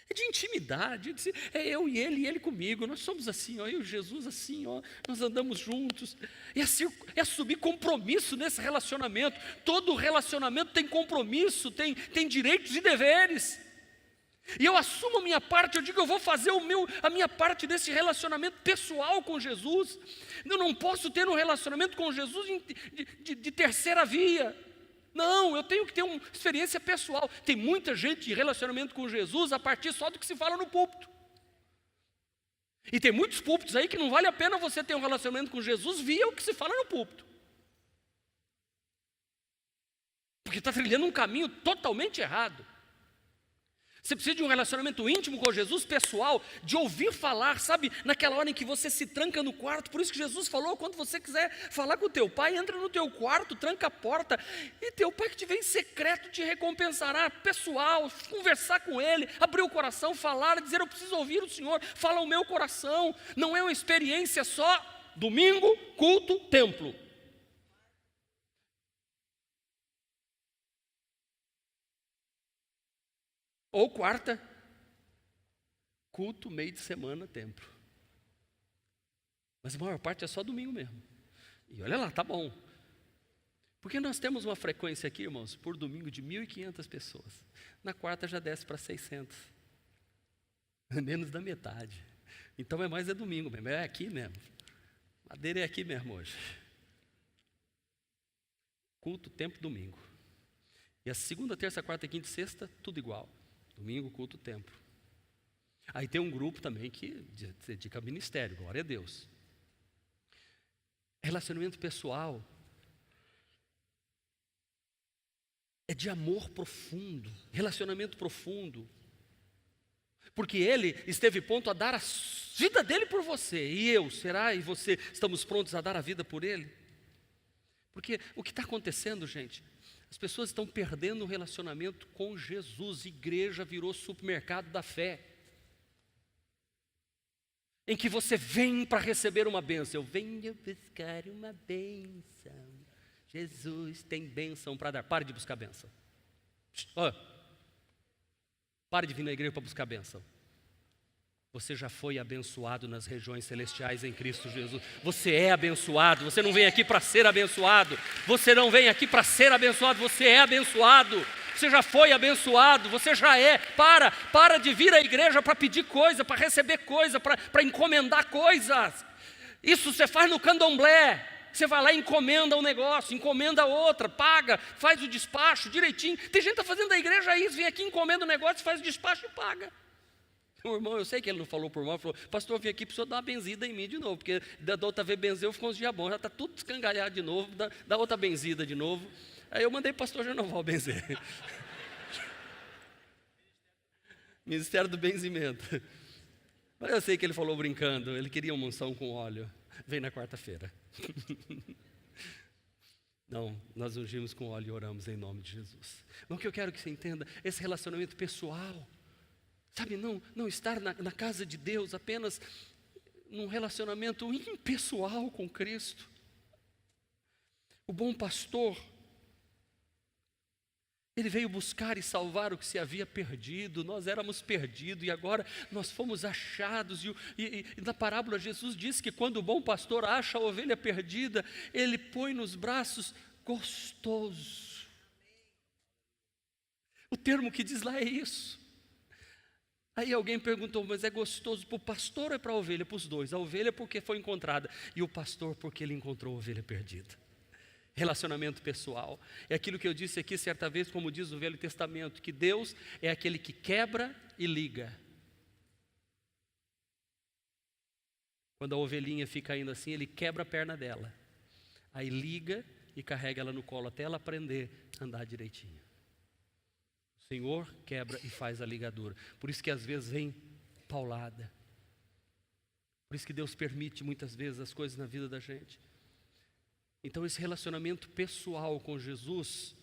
É de intimidade. É eu e ele comigo. Nós somos assim, ó, eu e Jesus assim, ó, nós andamos juntos. É assumir compromisso nesse relacionamento. Todo relacionamento tem compromisso, tem direitos e deveres. E eu assumo a minha parte, eu digo, eu vou fazer a minha parte desse relacionamento pessoal com Jesus. Eu não posso ter um relacionamento com Jesus de terceira via. Não, eu tenho que ter uma experiência pessoal. Tem muita gente em relacionamento com Jesus a partir só do que se fala no púlpito. E tem muitos púlpitos aí que não vale a pena você ter um relacionamento com Jesus via o que se fala no púlpito. Porque está trilhando um caminho totalmente errado. Você precisa de um relacionamento íntimo com Jesus, pessoal, de ouvir falar, sabe? Naquela hora em que você se tranca no quarto. Por isso que Jesus falou, quando você quiser falar com o teu pai, entra no teu quarto, tranca a porta, e teu pai que te vem em secreto te recompensará. Pessoal, conversar com ele, abrir o coração, falar, dizer, eu preciso ouvir o Senhor, fala o meu coração. Não é uma experiência só, domingo, culto, templo. Ou quarta, culto, meio de semana, templo. Mas a maior parte é só domingo mesmo. E olha lá, tá bom. Porque nós temos uma frequência aqui, irmãos, por domingo de 1.500 pessoas. Na quarta já desce para 600. É menos da metade. Então é mais domingo mesmo, é aqui mesmo. Madeira é aqui mesmo hoje. Culto, templo, domingo. E a segunda, terça, quarta, quinta e sexta, tudo igual. Domingo, culto, templo. Aí tem um grupo também que se dedica ao ministério, glória a Deus. Relacionamento pessoal é de amor profundo, relacionamento profundo. Porque Ele esteve pronto a dar a vida dele por você. E eu, será? E você, estamos prontos a dar a vida por Ele? Porque o que está acontecendo, gente? As pessoas estão perdendo o relacionamento com Jesus. Igreja virou supermercado da fé. Em que você vem para receber uma bênção. Eu venho buscar uma bênção. Jesus tem bênção para dar. Pare de buscar bênção. Pare de vir na igreja para buscar bênção. Você já foi abençoado nas regiões celestiais em Cristo Jesus. Você é abençoado. Você não vem aqui para ser abençoado. Você não vem aqui para ser abençoado. Você é abençoado. Você já foi abençoado. Você já é. Para de vir à igreja para pedir coisa, para receber coisa, para encomendar coisas. Isso você faz no candomblé. Você vai lá e encomenda um negócio, encomenda outra, paga, faz o despacho direitinho. Tem gente que está fazendo da igreja isso, vem aqui, encomenda um negócio, faz o despacho e paga. O irmão, eu sei que ele não falou por mal, falou: pastor, eu vim aqui para o senhor dar uma benzida em mim de novo, porque da outra vez benzeu, ficou uns dias bons, já está tudo escangalhado de novo, dá outra benzida de novo. Aí eu mandei o pastor Genoval benzer. Ministério do Benzimento. Mas eu sei que ele falou brincando, ele queria uma unção com óleo. Vem na quarta-feira. Não, nós ungimos com óleo e oramos em nome de Jesus. Mas o que eu quero que você entenda, esse relacionamento pessoal, sabe, não estar na casa de Deus apenas num relacionamento impessoal com Cristo. O bom pastor, ele veio buscar e salvar o que se havia perdido. Nós éramos perdidos e agora nós fomos achados. E na parábola Jesus diz que quando o bom pastor acha a ovelha perdida, ele põe nos braços gostoso. O termo que diz lá é isso. Aí alguém perguntou: mas é gostoso para o pastor ou é para a ovelha? Para os dois. A ovelha porque foi encontrada e o pastor porque ele encontrou a ovelha perdida. Relacionamento pessoal. É aquilo que eu disse aqui certa vez, como diz o Velho Testamento, que Deus é aquele que quebra e liga. Quando a ovelhinha fica indo assim, ele quebra a perna dela. Aí liga e carrega ela no colo até ela aprender a andar direitinho. O Senhor quebra e faz a ligadura. Por isso que às vezes vem paulada. Por isso que Deus permite muitas vezes as coisas na vida da gente. Então esse relacionamento pessoal com Jesus,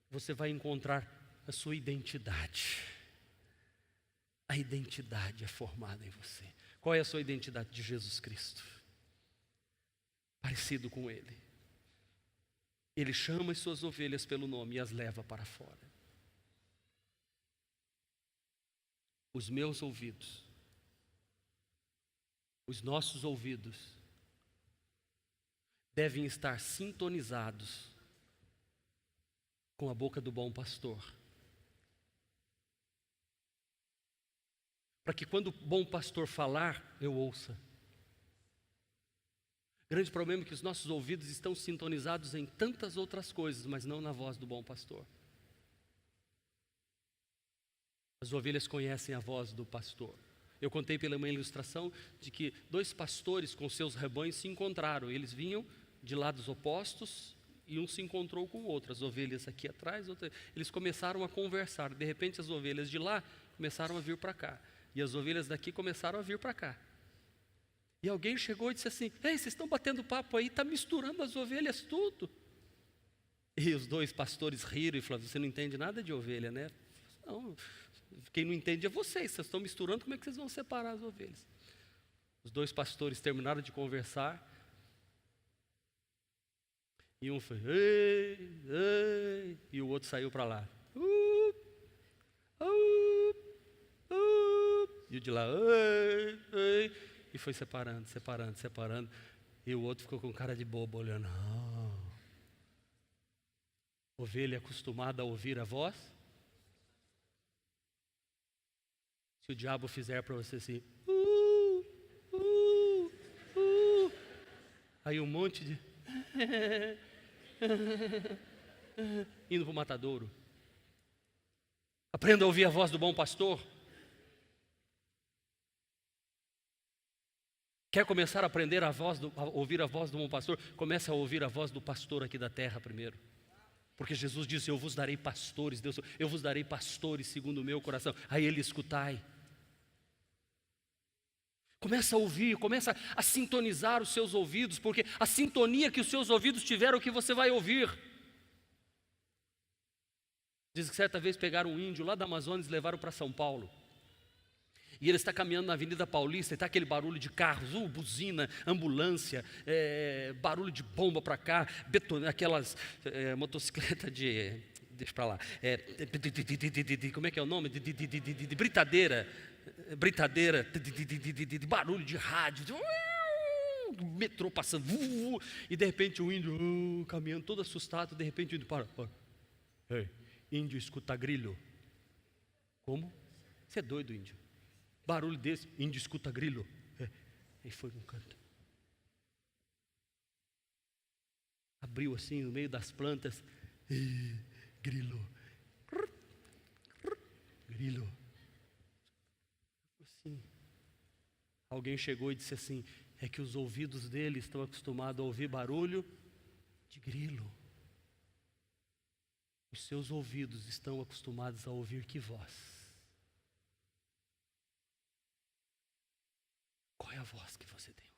você vai encontrar a sua identidade. A identidade é formada em você. Qual é a sua identidade? De Jesus Cristo. Parecido com Ele. Ele chama as suas ovelhas pelo nome e as leva para fora. Os meus ouvidos, os nossos ouvidos, devem estar sintonizados com a boca do bom pastor. Para que quando o bom pastor falar, eu ouça. O grande problema é que os nossos ouvidos estão sintonizados em tantas outras coisas, mas não na voz do bom pastor. As ovelhas conhecem a voz do pastor. Eu contei pela uma ilustração de que 2 pastores com seus rebanhos se encontraram. Eles vinham de lados opostos e um se encontrou com o outro. As ovelhas aqui atrás, eles começaram a conversar. De repente as ovelhas de lá começaram a vir para cá. E as ovelhas daqui começaram a vir para cá. E alguém chegou e disse assim: ei, vocês estão batendo papo aí, está misturando as ovelhas tudo. E os 2 pastores riram e falaram: você não entende nada de ovelha, né? Não, quem não entende é vocês estão misturando, como é que vocês vão separar as ovelhas? Os 2 pastores terminaram de conversar. E um foi, ei, ei, e o outro saiu para lá. E o de lá, ei, ei, e foi separando. E o outro ficou com cara de bobo, olhando. Ovelha acostumada a ouvir a voz. Se o diabo fizer para você assim, aí um monte de indo para o matadouro. Aprenda a ouvir a voz do bom pastor. Quer começar a aprender a ouvir a voz do bom pastor? Comece a ouvir a voz do pastor aqui da terra primeiro. Porque Jesus disse: eu vos darei pastores, Deus, eu vos darei pastores segundo o meu coração. Aí ele: escutai. Começa a ouvir, começa a sintonizar os seus ouvidos, porque a sintonia que os seus ouvidos tiveram, o que você vai ouvir. Diz que certa vez pegaram um índio lá da Amazônia e levaram para São Paulo. E ele está caminhando na Avenida Paulista e está aquele barulho de carros, buzina, ambulância, barulho de bomba para cá, aquelas motocicletas deixa para lá. Como é que é o nome? Britadeira. Britadeira, barulho de rádio, metrô passando, e de repente o índio caminhando todo assustado, de repente o índio para. Ei, índio escuta grilo. Como? Você é doido, índio? Barulho desse, índio escuta grilo. Aí foi um canto. Abriu assim no meio das plantas. Grilo. Grilo. Assim. Alguém chegou e disse assim: é que os ouvidos dele estão acostumados a ouvir barulho de grilo. Os seus ouvidos estão acostumados a ouvir que voz? Qual é a voz que você tem ouvido?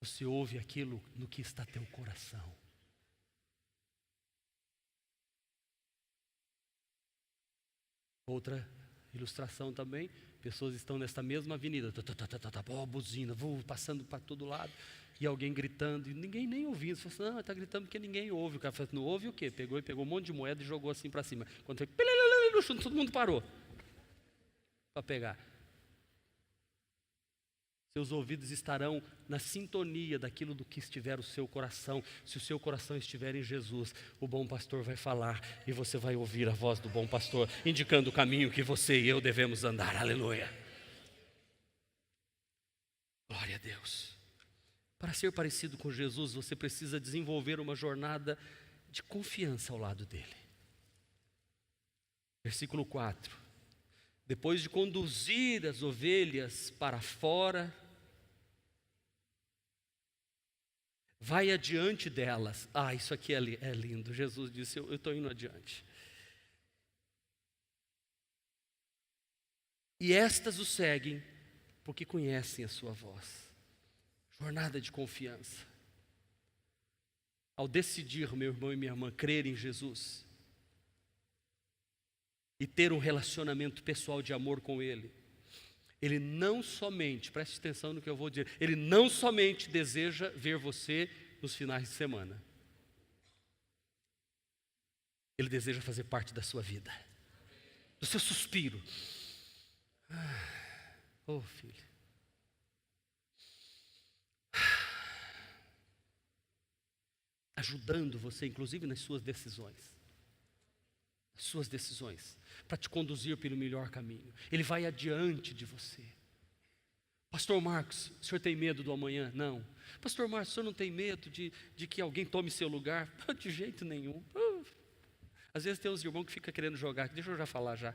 Você ouve aquilo no que está teu coração. Outra ilustração também, pessoas estão nesta mesma avenida, buzina, passando para todo lado, e alguém gritando, e ninguém nem ouvindo. Você fala assim, não, está gritando porque ninguém ouve. O cara fala, não ouve o quê? Pegou um monte de moeda e jogou assim para cima. Quando foi, no chão, todo mundo parou para pegar. Seus ouvidos estarão na sintonia daquilo do que estiver o seu coração. Se o seu coração estiver em Jesus, o bom pastor vai falar e você vai ouvir a voz do bom pastor, indicando o caminho que você e eu devemos andar. Aleluia. Glória a Deus. Para ser parecido com Jesus, você precisa desenvolver uma jornada de confiança ao lado dele. Versículo 4. Depois de conduzir as ovelhas para fora, vai adiante delas. Isso aqui é lindo. Jesus disse, eu estou indo adiante. E estas o seguem, porque conhecem a sua voz. Jornada de confiança. Ao decidir, meu irmão e minha irmã, crer em Jesus e ter um relacionamento pessoal de amor com Ele, Ele não somente, preste atenção no que eu vou dizer, Ele não somente deseja ver você nos finais de semana. Ele deseja fazer parte da sua vida, do seu suspiro. Filho. Ajudando você, inclusive nas suas decisões. Suas decisões, para te conduzir pelo melhor caminho. Ele vai adiante de você. Pastor Marcos, o senhor tem medo do amanhã? Não. Pastor Marcos, o senhor não tem medo de que alguém tome seu lugar? De jeito nenhum. Às vezes tem uns irmãos que ficam querendo jogar, deixa eu já falar já.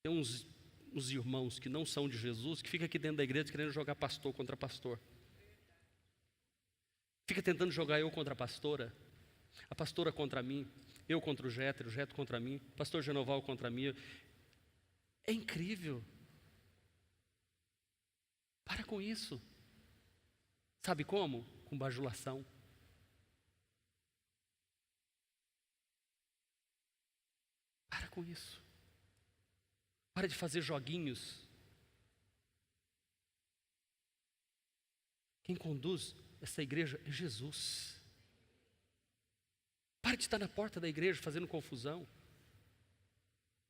Tem uns irmãos que não são de Jesus, que ficam aqui dentro da igreja querendo jogar pastor contra pastor. Fica tentando jogar eu contra a pastora contra mim, eu contra o Jetro contra mim, pastor Genoval contra mim. É incrível. Para com isso. Sabe como? Com bajulação. Para com isso. Para de fazer joguinhos. Quem conduz essa igreja é Jesus. Para de estar na porta da igreja fazendo confusão.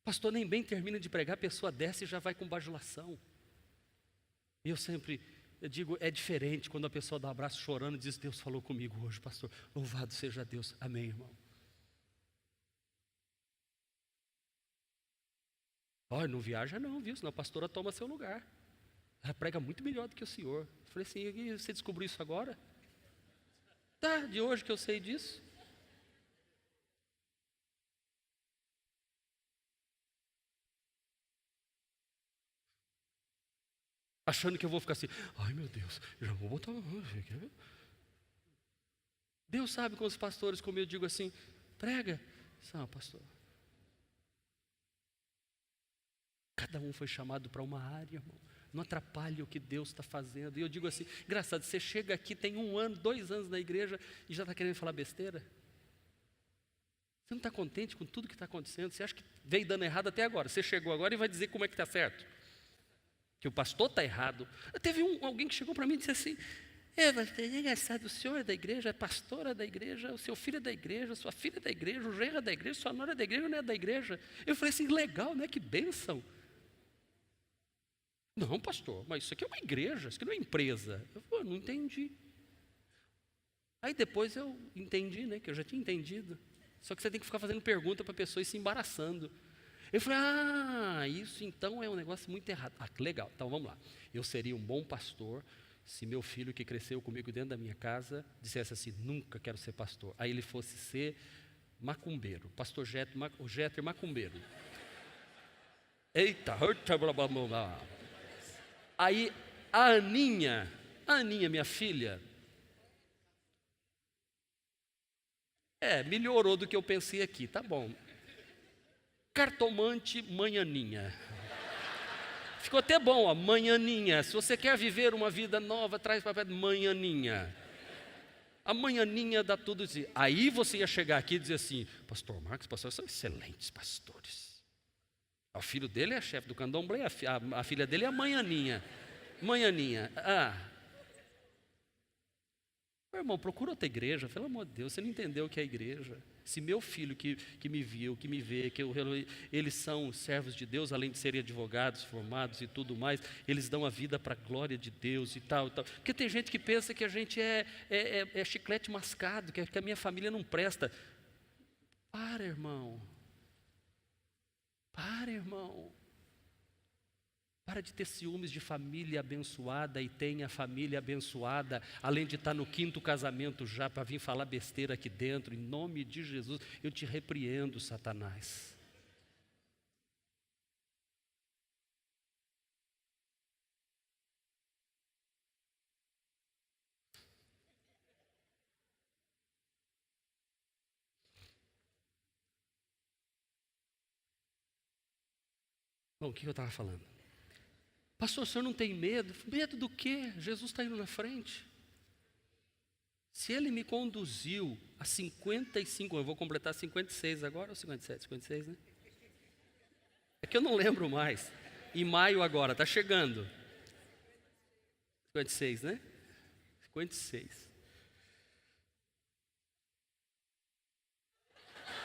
Pastor nem bem termina de pregar, a pessoa desce e já vai com bajulação. E eu digo, é diferente quando a pessoa dá um abraço chorando e diz, Deus falou comigo hoje, pastor. Louvado seja Deus. Amém, irmão. Não viaja não, viu? Senão a pastora toma seu lugar. Ela prega muito melhor do que o senhor. Eu falei assim, e você descobriu isso agora? Tá, de hoje que eu sei disso. Achando que eu vou ficar assim, ai meu Deus, já vou botar uma mão. Deus sabe com os pastores, como eu digo assim, prega. Não, pastor. Cada um foi chamado para uma área, irmão. Não atrapalhe o que Deus está fazendo. E eu digo assim, engraçado, você chega aqui, tem 1 ano, 2 anos na igreja e já está querendo falar besteira? Você não está contente com tudo que está acontecendo? Você acha que veio dando errado até agora? Você chegou agora e vai dizer como é que está certo? que o pastor está errado. Teve alguém que chegou para mim e disse assim: pastor, é engraçado, o senhor é da igreja, é pastora da igreja, o seu filho é da igreja, sua filha é da igreja, o genro é da igreja, sua nora é da igreja, não é da igreja. Eu falei assim: legal, né? Que bênção. Não, pastor, mas isso aqui é uma igreja, isso aqui não é empresa. Eu falei: não entendi. Aí depois eu entendi, né? Que eu já tinha entendido. Só que você tem que ficar fazendo pergunta para a pessoa e se embaraçando. Eu falei: isso então é um negócio muito errado. Que legal, então vamos lá. Eu seria um bom pastor se meu filho que cresceu comigo dentro da minha casa dissesse assim: nunca quero ser pastor. Aí ele fosse ser macumbeiro, pastor Jeter macumbeiro. Eita, blá, blá, blá, blá. Aí a Aninha, minha filha, melhorou do que eu pensei aqui, tá bom. Cartomante Manhaninha. Ficou até bom, ó, Manhaninha. Se você quer viver uma vida nova, traz para perto, Manhaninha. A Manhaninha dá tudo isso. Aí você ia chegar aqui e dizer assim: pastor Marcos, pastores são excelentes pastores. O filho dele é chefe do candomblé, a filha dele é a Manhaninha. Manhaninha. Meu irmão, procura outra igreja, pelo amor de Deus, você não entendeu o que é a igreja. Se meu filho que me viu, que me vê, eles são servos de Deus, além de serem advogados formados e tudo mais, eles dão a vida para a glória de Deus e tal, e tal. Porque tem gente que pensa que a gente é chiclete mascado, que a minha família não presta. Para, irmão. Para de ter ciúmes de família abençoada e tenha família abençoada, além de estar no 5º casamento já, para vir falar besteira aqui dentro, em nome de Jesus, eu te repreendo, Satanás. Bom, o que eu estava falando? Pastor, o senhor não tem medo? Medo do quê? Jesus está indo na frente. Se ele me conduziu a 55, eu vou completar 56 agora, ou 57? 56, né? É que eu não lembro mais. Em maio agora, está chegando. 56, né? 56.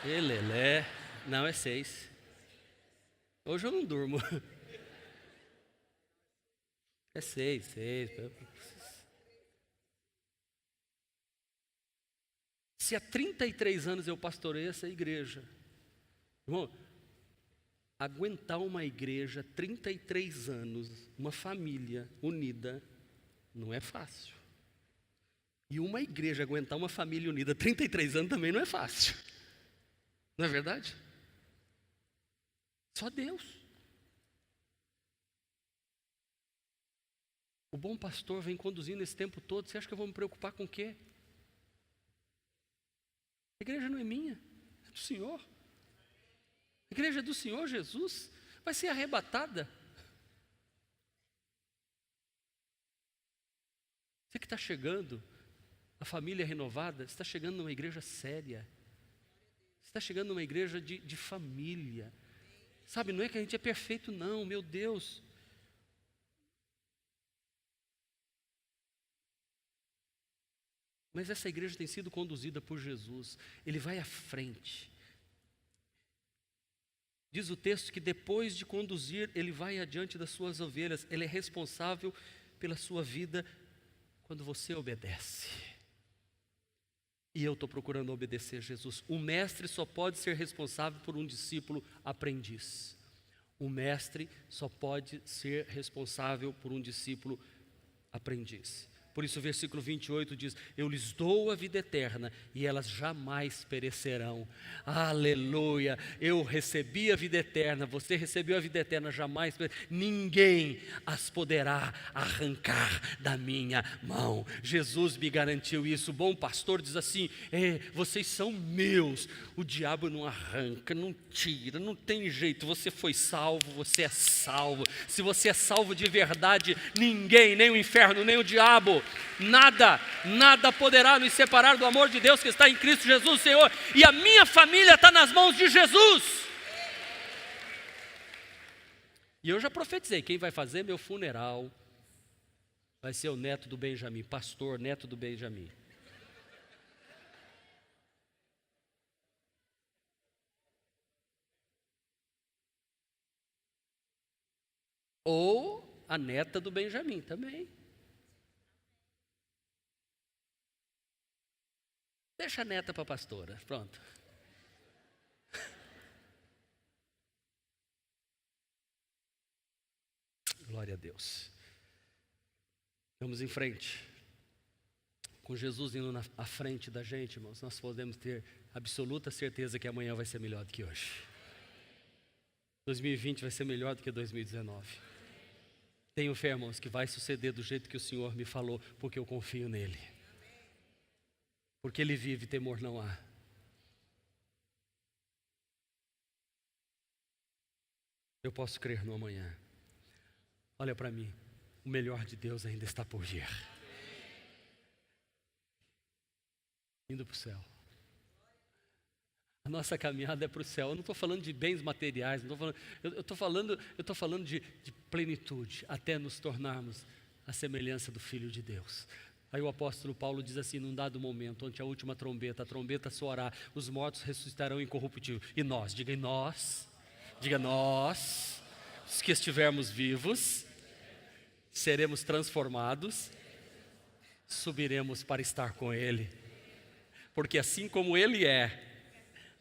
Elelé. Não, é 6. Hoje eu não durmo. É 6. Se há 33 anos eu pastorei essa igreja, irmão, aguentar uma igreja 33 anos, uma família unida, não é fácil. E uma igreja aguentar uma família unida 33 anos também não é fácil. Não é verdade? Só Deus. O bom pastor vem conduzindo esse tempo todo. Você acha que eu vou me preocupar com o quê? A igreja não é minha, é do Senhor. A igreja é do Senhor Jesus. Vai ser arrebatada. Você que está chegando, a família renovada, você está chegando numa igreja séria. Você está chegando numa igreja de família. Sabe, não é que a gente é perfeito não, meu Deus. Mas essa igreja tem sido conduzida por Jesus. Ele vai à frente. Diz o texto que depois de conduzir, ele vai adiante das suas ovelhas. Ele é responsável pela sua vida quando você obedece. E eu estou procurando obedecer a Jesus. O mestre só pode ser responsável por um discípulo aprendiz. O mestre só pode ser responsável por um discípulo aprendiz. Por isso o versículo 28 diz: eu lhes dou a vida eterna e elas jamais perecerão. Aleluia, eu recebi a vida eterna, você recebeu a vida eterna, jamais perecerão. Ninguém as poderá arrancar da minha mão. Jesus me garantiu isso. O bom pastor diz assim: vocês são meus, o diabo não arranca, não tira, não tem jeito, você foi salvo, você é salvo. Se você é salvo de verdade, ninguém, nem o inferno, nem o diabo, nada poderá nos separar do amor de Deus que está em Cristo Jesus, Senhor. E a minha família está nas mãos de Jesus. E eu já profetizei, quem vai fazer meu funeral vai ser o neto do Benjamim, pastor neto do Benjamim. Ou a neta do Benjamim também. Deixa a neta para a pastora, pronto. Glória a Deus. Vamos em frente. Com Jesus indo à frente da gente, irmãos, nós podemos ter absoluta certeza que amanhã vai ser melhor do que hoje. 2020 vai ser melhor do que 2019. Tenho fé, irmãos, que vai suceder do jeito que o Senhor me falou, porque eu confio nele. Porque ele vive, temor não há. Eu posso crer no amanhã. Olha para mim, o melhor de Deus ainda está por vir. Indo para o céu. A nossa caminhada é para o céu. Eu não estou falando de bens materiais, eu estou falando de plenitude, até nos tornarmos a semelhança do Filho de Deus. Aí o apóstolo Paulo diz assim, num dado momento, onde a última trombeta, a trombeta soará, os mortos ressuscitarão incorruptível. E nós, diga nós, os que estivermos vivos, seremos transformados, subiremos para estar com Ele. Porque assim como Ele é,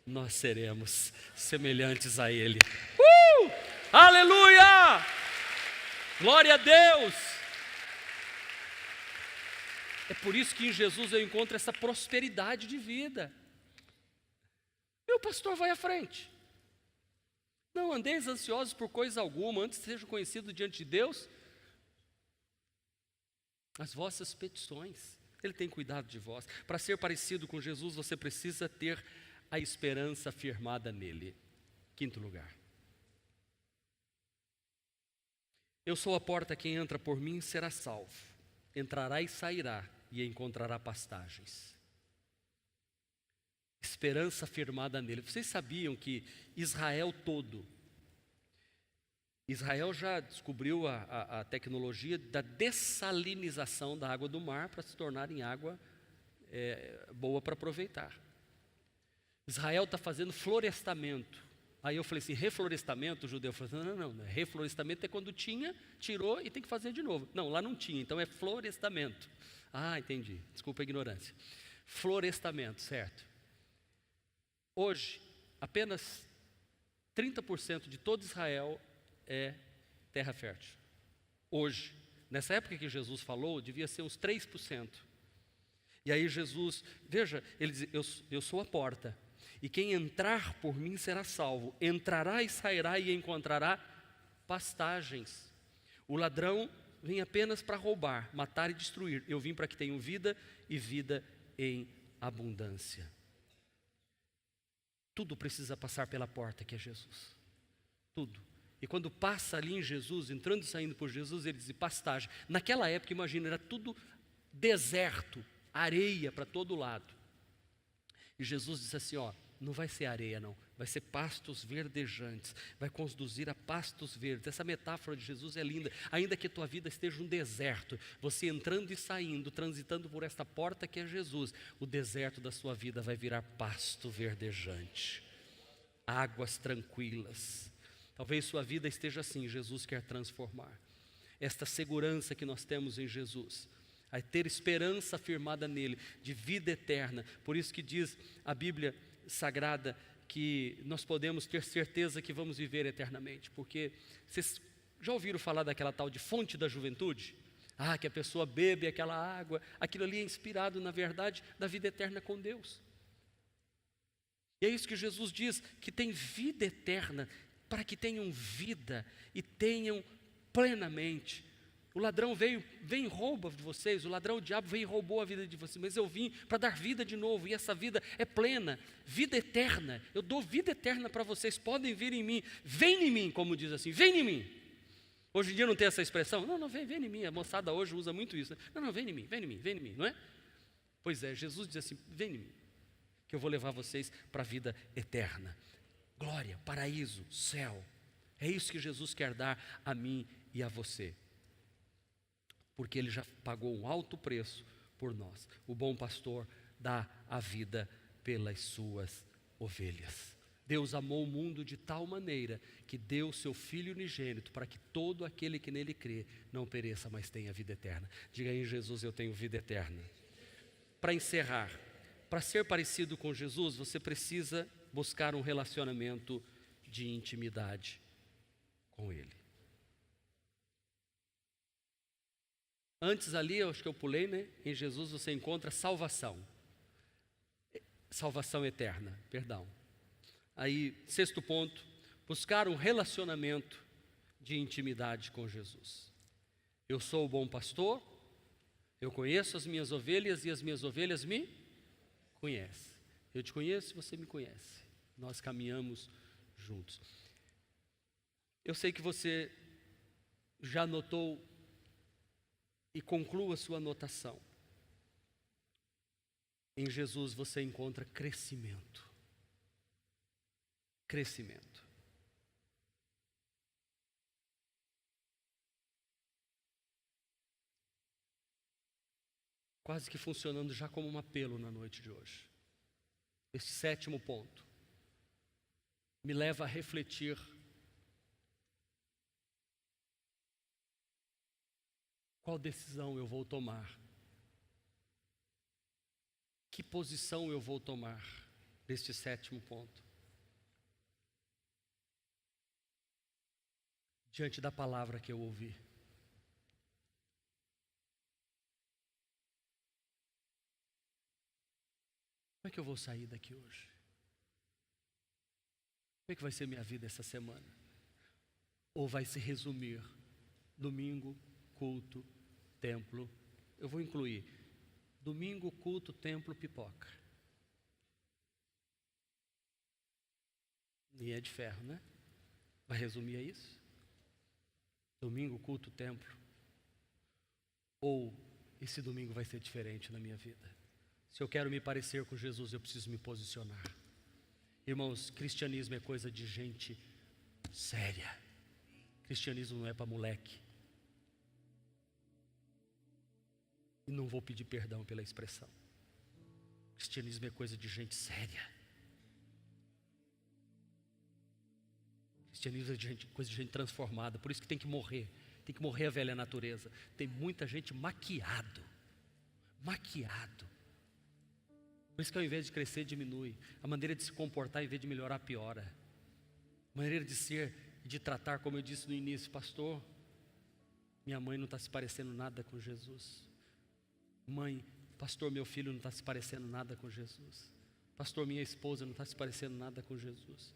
nós seremos semelhantes a Ele. Aleluia! Glória a Deus! É por isso que em Jesus eu encontro essa prosperidade de vida. Meu pastor vai à frente. Não andeis ansiosos por coisa alguma, antes sejam conhecidos diante de Deus as vossas petições. Ele tem cuidado de vós. Para ser parecido com Jesus, você precisa ter a esperança firmada nele. Quinto lugar. Eu sou a porta, quem entra por mim será salvo. Entrará e sairá e encontrará pastagens. Esperança firmada nele. Vocês sabiam que Israel já descobriu a tecnologia da dessalinização da água do mar para se tornar em água boa para aproveitar. Israel está fazendo florestamento. Aí eu falei assim, reflorestamento, o judeu falou assim, não, reflorestamento é quando tinha, tirou e tem que fazer de novo. Não, lá não tinha, então é florestamento. Ah, entendi, desculpa a ignorância. Florestamento, certo. Hoje, apenas 30% de todo Israel é terra fértil. Hoje, nessa época que Jesus falou, devia ser uns 3%. E aí Jesus, veja, ele diz, eu sou a porta, e quem entrar por mim será salvo. Entrará e sairá e encontrará pastagens. O ladrão vem apenas para roubar, matar e destruir. Eu vim para que tenham vida e vida em abundância. Tudo precisa passar pela porta que é Jesus. Tudo. E quando passa ali em Jesus, entrando e saindo por Jesus, ele diz pastagem. Naquela época, imagina, era tudo deserto, areia para todo lado. E Jesus disse assim, não vai ser areia não, vai ser pastos verdejantes, vai conduzir a pastos verdes. Essa metáfora de Jesus é linda. Ainda que a tua vida esteja um deserto, você entrando e saindo, transitando por esta porta que é Jesus, o deserto da sua vida vai virar pasto verdejante, águas tranquilas. Talvez sua vida esteja assim, Jesus quer transformar. Esta segurança que nós temos em Jesus, a ter esperança firmada nele, de vida eterna. Por isso que diz a Bíblia Sagrada que nós podemos ter certeza que vamos viver eternamente. Porque vocês já ouviram falar daquela tal de fonte da juventude? Que a pessoa bebe aquela água. Aquilo ali é inspirado, na verdade, da vida eterna com Deus. E é isso que Jesus diz, que tem vida eterna, para que tenham vida e tenham plenamente. O ladrão vem e rouba de vocês, o ladrão, o diabo, veio e roubou a vida de vocês, mas eu vim para dar vida de novo, e essa vida é plena, vida eterna. Eu dou vida eterna para vocês, podem vir em mim, vem em mim, como diz assim, vem em mim. Hoje em dia não tem essa expressão, não, vem em mim, a moçada hoje usa muito isso, né? Não, vem em mim, não é? Pois é, Jesus diz assim, vem em mim, que eu vou levar vocês para a vida eterna. Glória, paraíso, céu. É isso que Jesus quer dar a mim e a você. Porque Ele já pagou um alto preço por nós. O bom pastor dá a vida pelas suas ovelhas. Deus amou o mundo de tal maneira que deu o seu Filho unigênito para que todo aquele que nele crê não pereça, mas tenha vida eterna. Diga aí, Jesus, eu tenho vida eterna. Para encerrar, para ser parecido com Jesus, você precisa buscar um relacionamento de intimidade com Ele. Antes ali, eu acho que eu pulei, né? Em Jesus você encontra salvação. Salvação eterna, perdão. Aí, sexto ponto, buscar um relacionamento de intimidade com Jesus. Eu sou o bom pastor, eu conheço as minhas ovelhas e as minhas ovelhas me conhecem. Eu te conheço e você me conhece. Nós caminhamos juntos. Eu sei que você já anotou e conclua a sua anotação. Em Jesus você encontra crescimento. Crescimento. Quase que funcionando já como um apelo na noite de hoje. Este sétimo ponto me leva a refletir qual decisão eu vou tomar, que posição eu vou tomar neste sétimo ponto. Diante da palavra que eu ouvi. Como é que eu vou sair daqui hoje? Como é que vai ser minha vida essa semana? Ou vai se resumir domingo, culto, templo? Eu vou incluir domingo, culto, templo, pipoca. E é de ferro, né? Vai resumir a isso? Domingo, culto, templo. Ou esse domingo vai ser diferente na minha vida? Se eu quero me parecer com Jesus, eu preciso me posicionar. Irmãos, cristianismo é coisa de gente séria. Cristianismo não é para moleque. E não vou pedir perdão pela expressão. Cristianismo é coisa de gente séria. Cristianismo é coisa de gente transformada. Por isso que tem que morrer. Tem que morrer a velha natureza. Tem muita gente maquiado. Por isso que ao invés de crescer, diminui. A maneira de se comportar, em vez de melhorar, piora. A maneira de ser e de tratar, como eu disse no início, pastor, minha mãe não está se parecendo nada com Jesus. Mãe, pastor, meu filho não está se parecendo nada com Jesus. Pastor, minha esposa não está se parecendo nada com Jesus.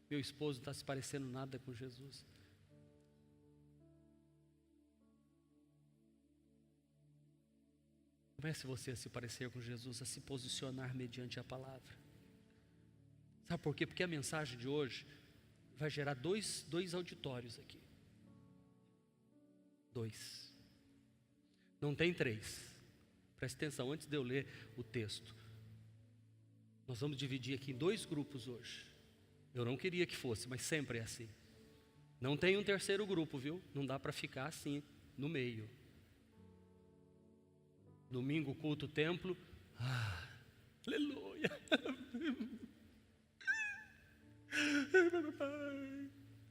Meu esposo não está se parecendo nada com Jesus. Comece você a se parecer com Jesus, a se posicionar mediante a palavra. Sabe por quê? Porque a mensagem de hoje vai gerar dois auditórios aqui. 2. Não tem 3. Preste atenção, antes de eu ler o texto. Nós vamos dividir aqui em 2 grupos hoje. Eu não queria que fosse, mas sempre é assim. Não tem um terceiro grupo, viu? Não dá para ficar assim, no meio. Domingo, culto, templo. Aleluia.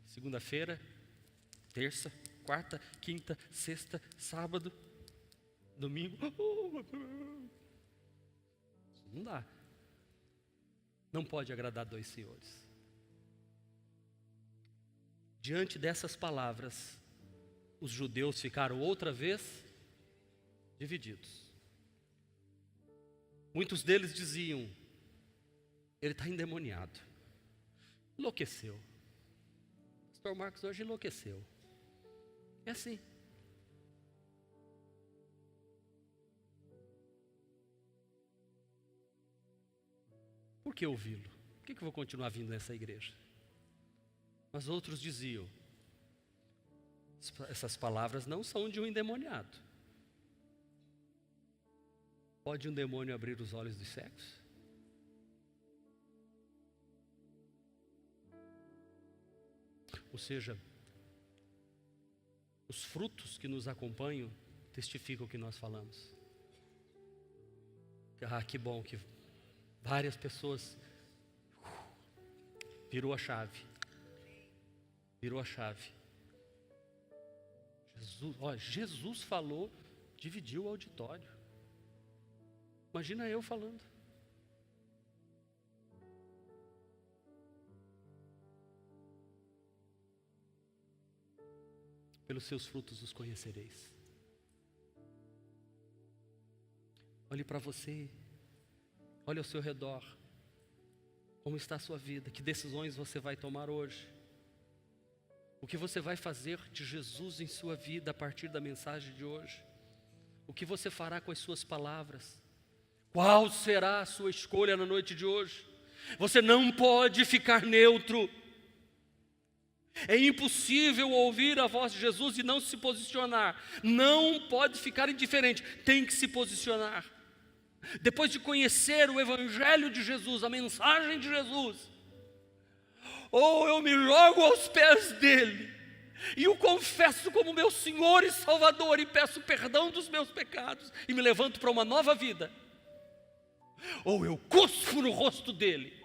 Segunda-feira, terça, quarta, quinta, sexta, sábado, domingo. Não dá. Não pode agradar 2 senhores. Diante dessas palavras, os judeus ficaram outra vez divididos. Muitos deles diziam: ele está endemoniado, enlouqueceu. O pastor Marcos hoje enlouqueceu. É assim. Por que ouvi-lo? Por que eu vou continuar vindo nessa igreja? Mas outros diziam: essas palavras não são de um endemoniado. Pode um demônio abrir os olhos dos cegos? Ou seja, os frutos que nos acompanham testificam o que nós falamos. Ah, que bom que várias pessoas virou a chave. Virou a chave. Jesus falou, dividiu o auditório. Imagina eu falando. Pelos seus frutos os conhecereis. Olhe para você, olhe ao seu redor, como está a sua vida, que decisões você vai tomar hoje, o que você vai fazer de Jesus em sua vida a partir da mensagem de hoje, o que você fará com as suas palavras, qual será a sua escolha na noite de hoje. Você não pode ficar neutro. É impossível ouvir a voz de Jesus e não se posicionar. Não pode ficar indiferente, tem que se posicionar. Depois de conhecer o Evangelho de Jesus, a mensagem de Jesus, ou eu me jogo aos pés dele e o confesso como meu Senhor e Salvador e peço perdão dos meus pecados e me levanto para uma nova vida, ou eu cuspo no rosto dele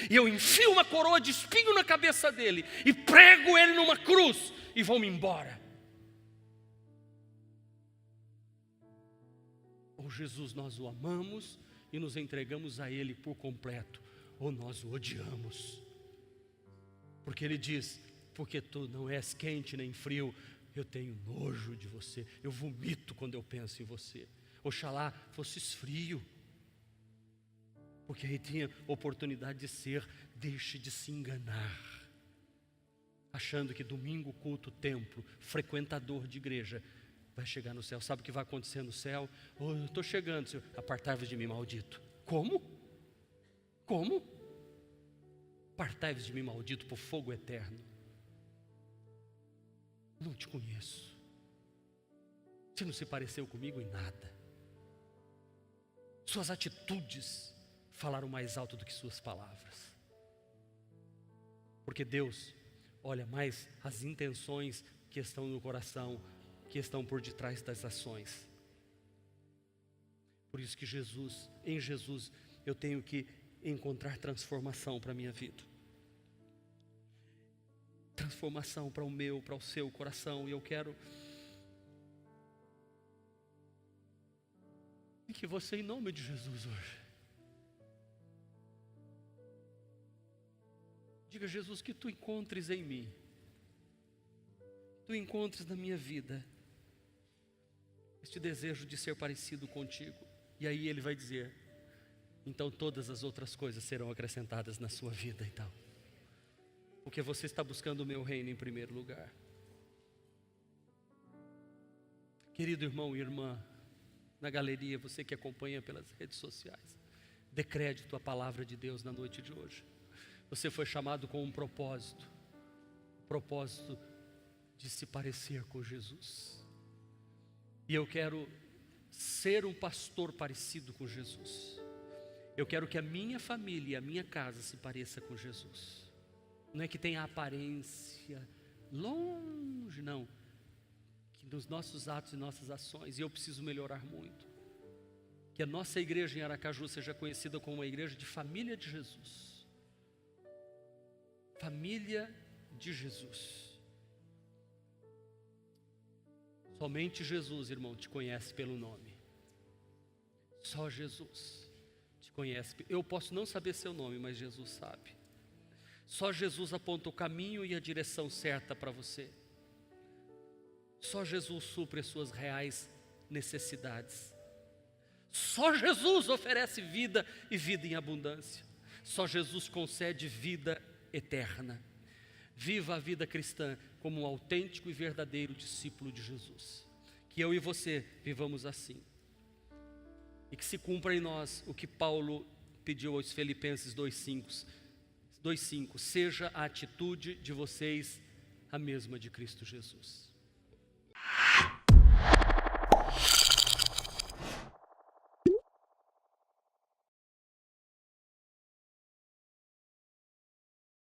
e eu enfio uma coroa de espinho na cabeça dele e prego ele numa cruz e vou-me embora. Ou Jesus, nós o amamos e nos entregamos a ele por completo, ou nós o odiamos. Porque ele diz, porque tu não és quente nem frio, eu tenho nojo de você, eu vomito quando eu penso em você. Oxalá fosses frio, porque aí tinha oportunidade de ser. Deixe de se enganar, achando que domingo, culto, templo, frequentador de igreja, vai chegar no céu. Sabe o que vai acontecer no céu? Oh, eu estou chegando, Senhor. Apartai-vos de mim, maldito. Como? Como? Apartai-vos de mim, maldito, por fogo eterno. Não te conheço. Você não se pareceu comigo em nada. Suas atitudes falaram mais alto do que suas palavras. Porque Deus olha mais as intenções que estão no coração, que estão por detrás das ações. Por isso que em Jesus, eu tenho que encontrar transformação para a minha vida. Transformação para o meu, para o seu coração. E eu quero que você, em nome de Jesus hoje, diga: Jesus, que tu encontres em mim, tu encontres na minha vida este desejo de ser parecido contigo. E aí ele vai dizer, então todas as outras coisas serão acrescentadas na sua vida, então. Porque você está buscando o meu reino em primeiro lugar. Querido irmão e irmã, na galeria, você que acompanha pelas redes sociais, dê crédito à palavra de Deus na noite de hoje. Você foi chamado com um propósito, o propósito de se parecer com Jesus. E eu quero ser um pastor parecido com Jesus. Eu quero que a minha família e a minha casa se pareça com Jesus. Não é que tenha aparência longe, não. Que nos nossos atos e nossas ações, e eu preciso melhorar muito, que a nossa igreja em Aracaju seja conhecida como uma igreja de família de Jesus. Família de Jesus. Somente Jesus, irmão, te conhece pelo nome. Só Jesus te conhece. Eu posso não saber seu nome, mas Jesus sabe. Só Jesus aponta o caminho e a direção certa para você. Só Jesus supre as suas reais necessidades. Só Jesus oferece vida e vida em abundância. Só Jesus concede vida eterna. Viva a vida cristã como um autêntico e verdadeiro discípulo de Jesus. Que eu e você vivamos assim. E que se cumpra em nós o que Paulo pediu aos Filipenses 2:5. Seja a atitude de vocês a mesma de Cristo Jesus.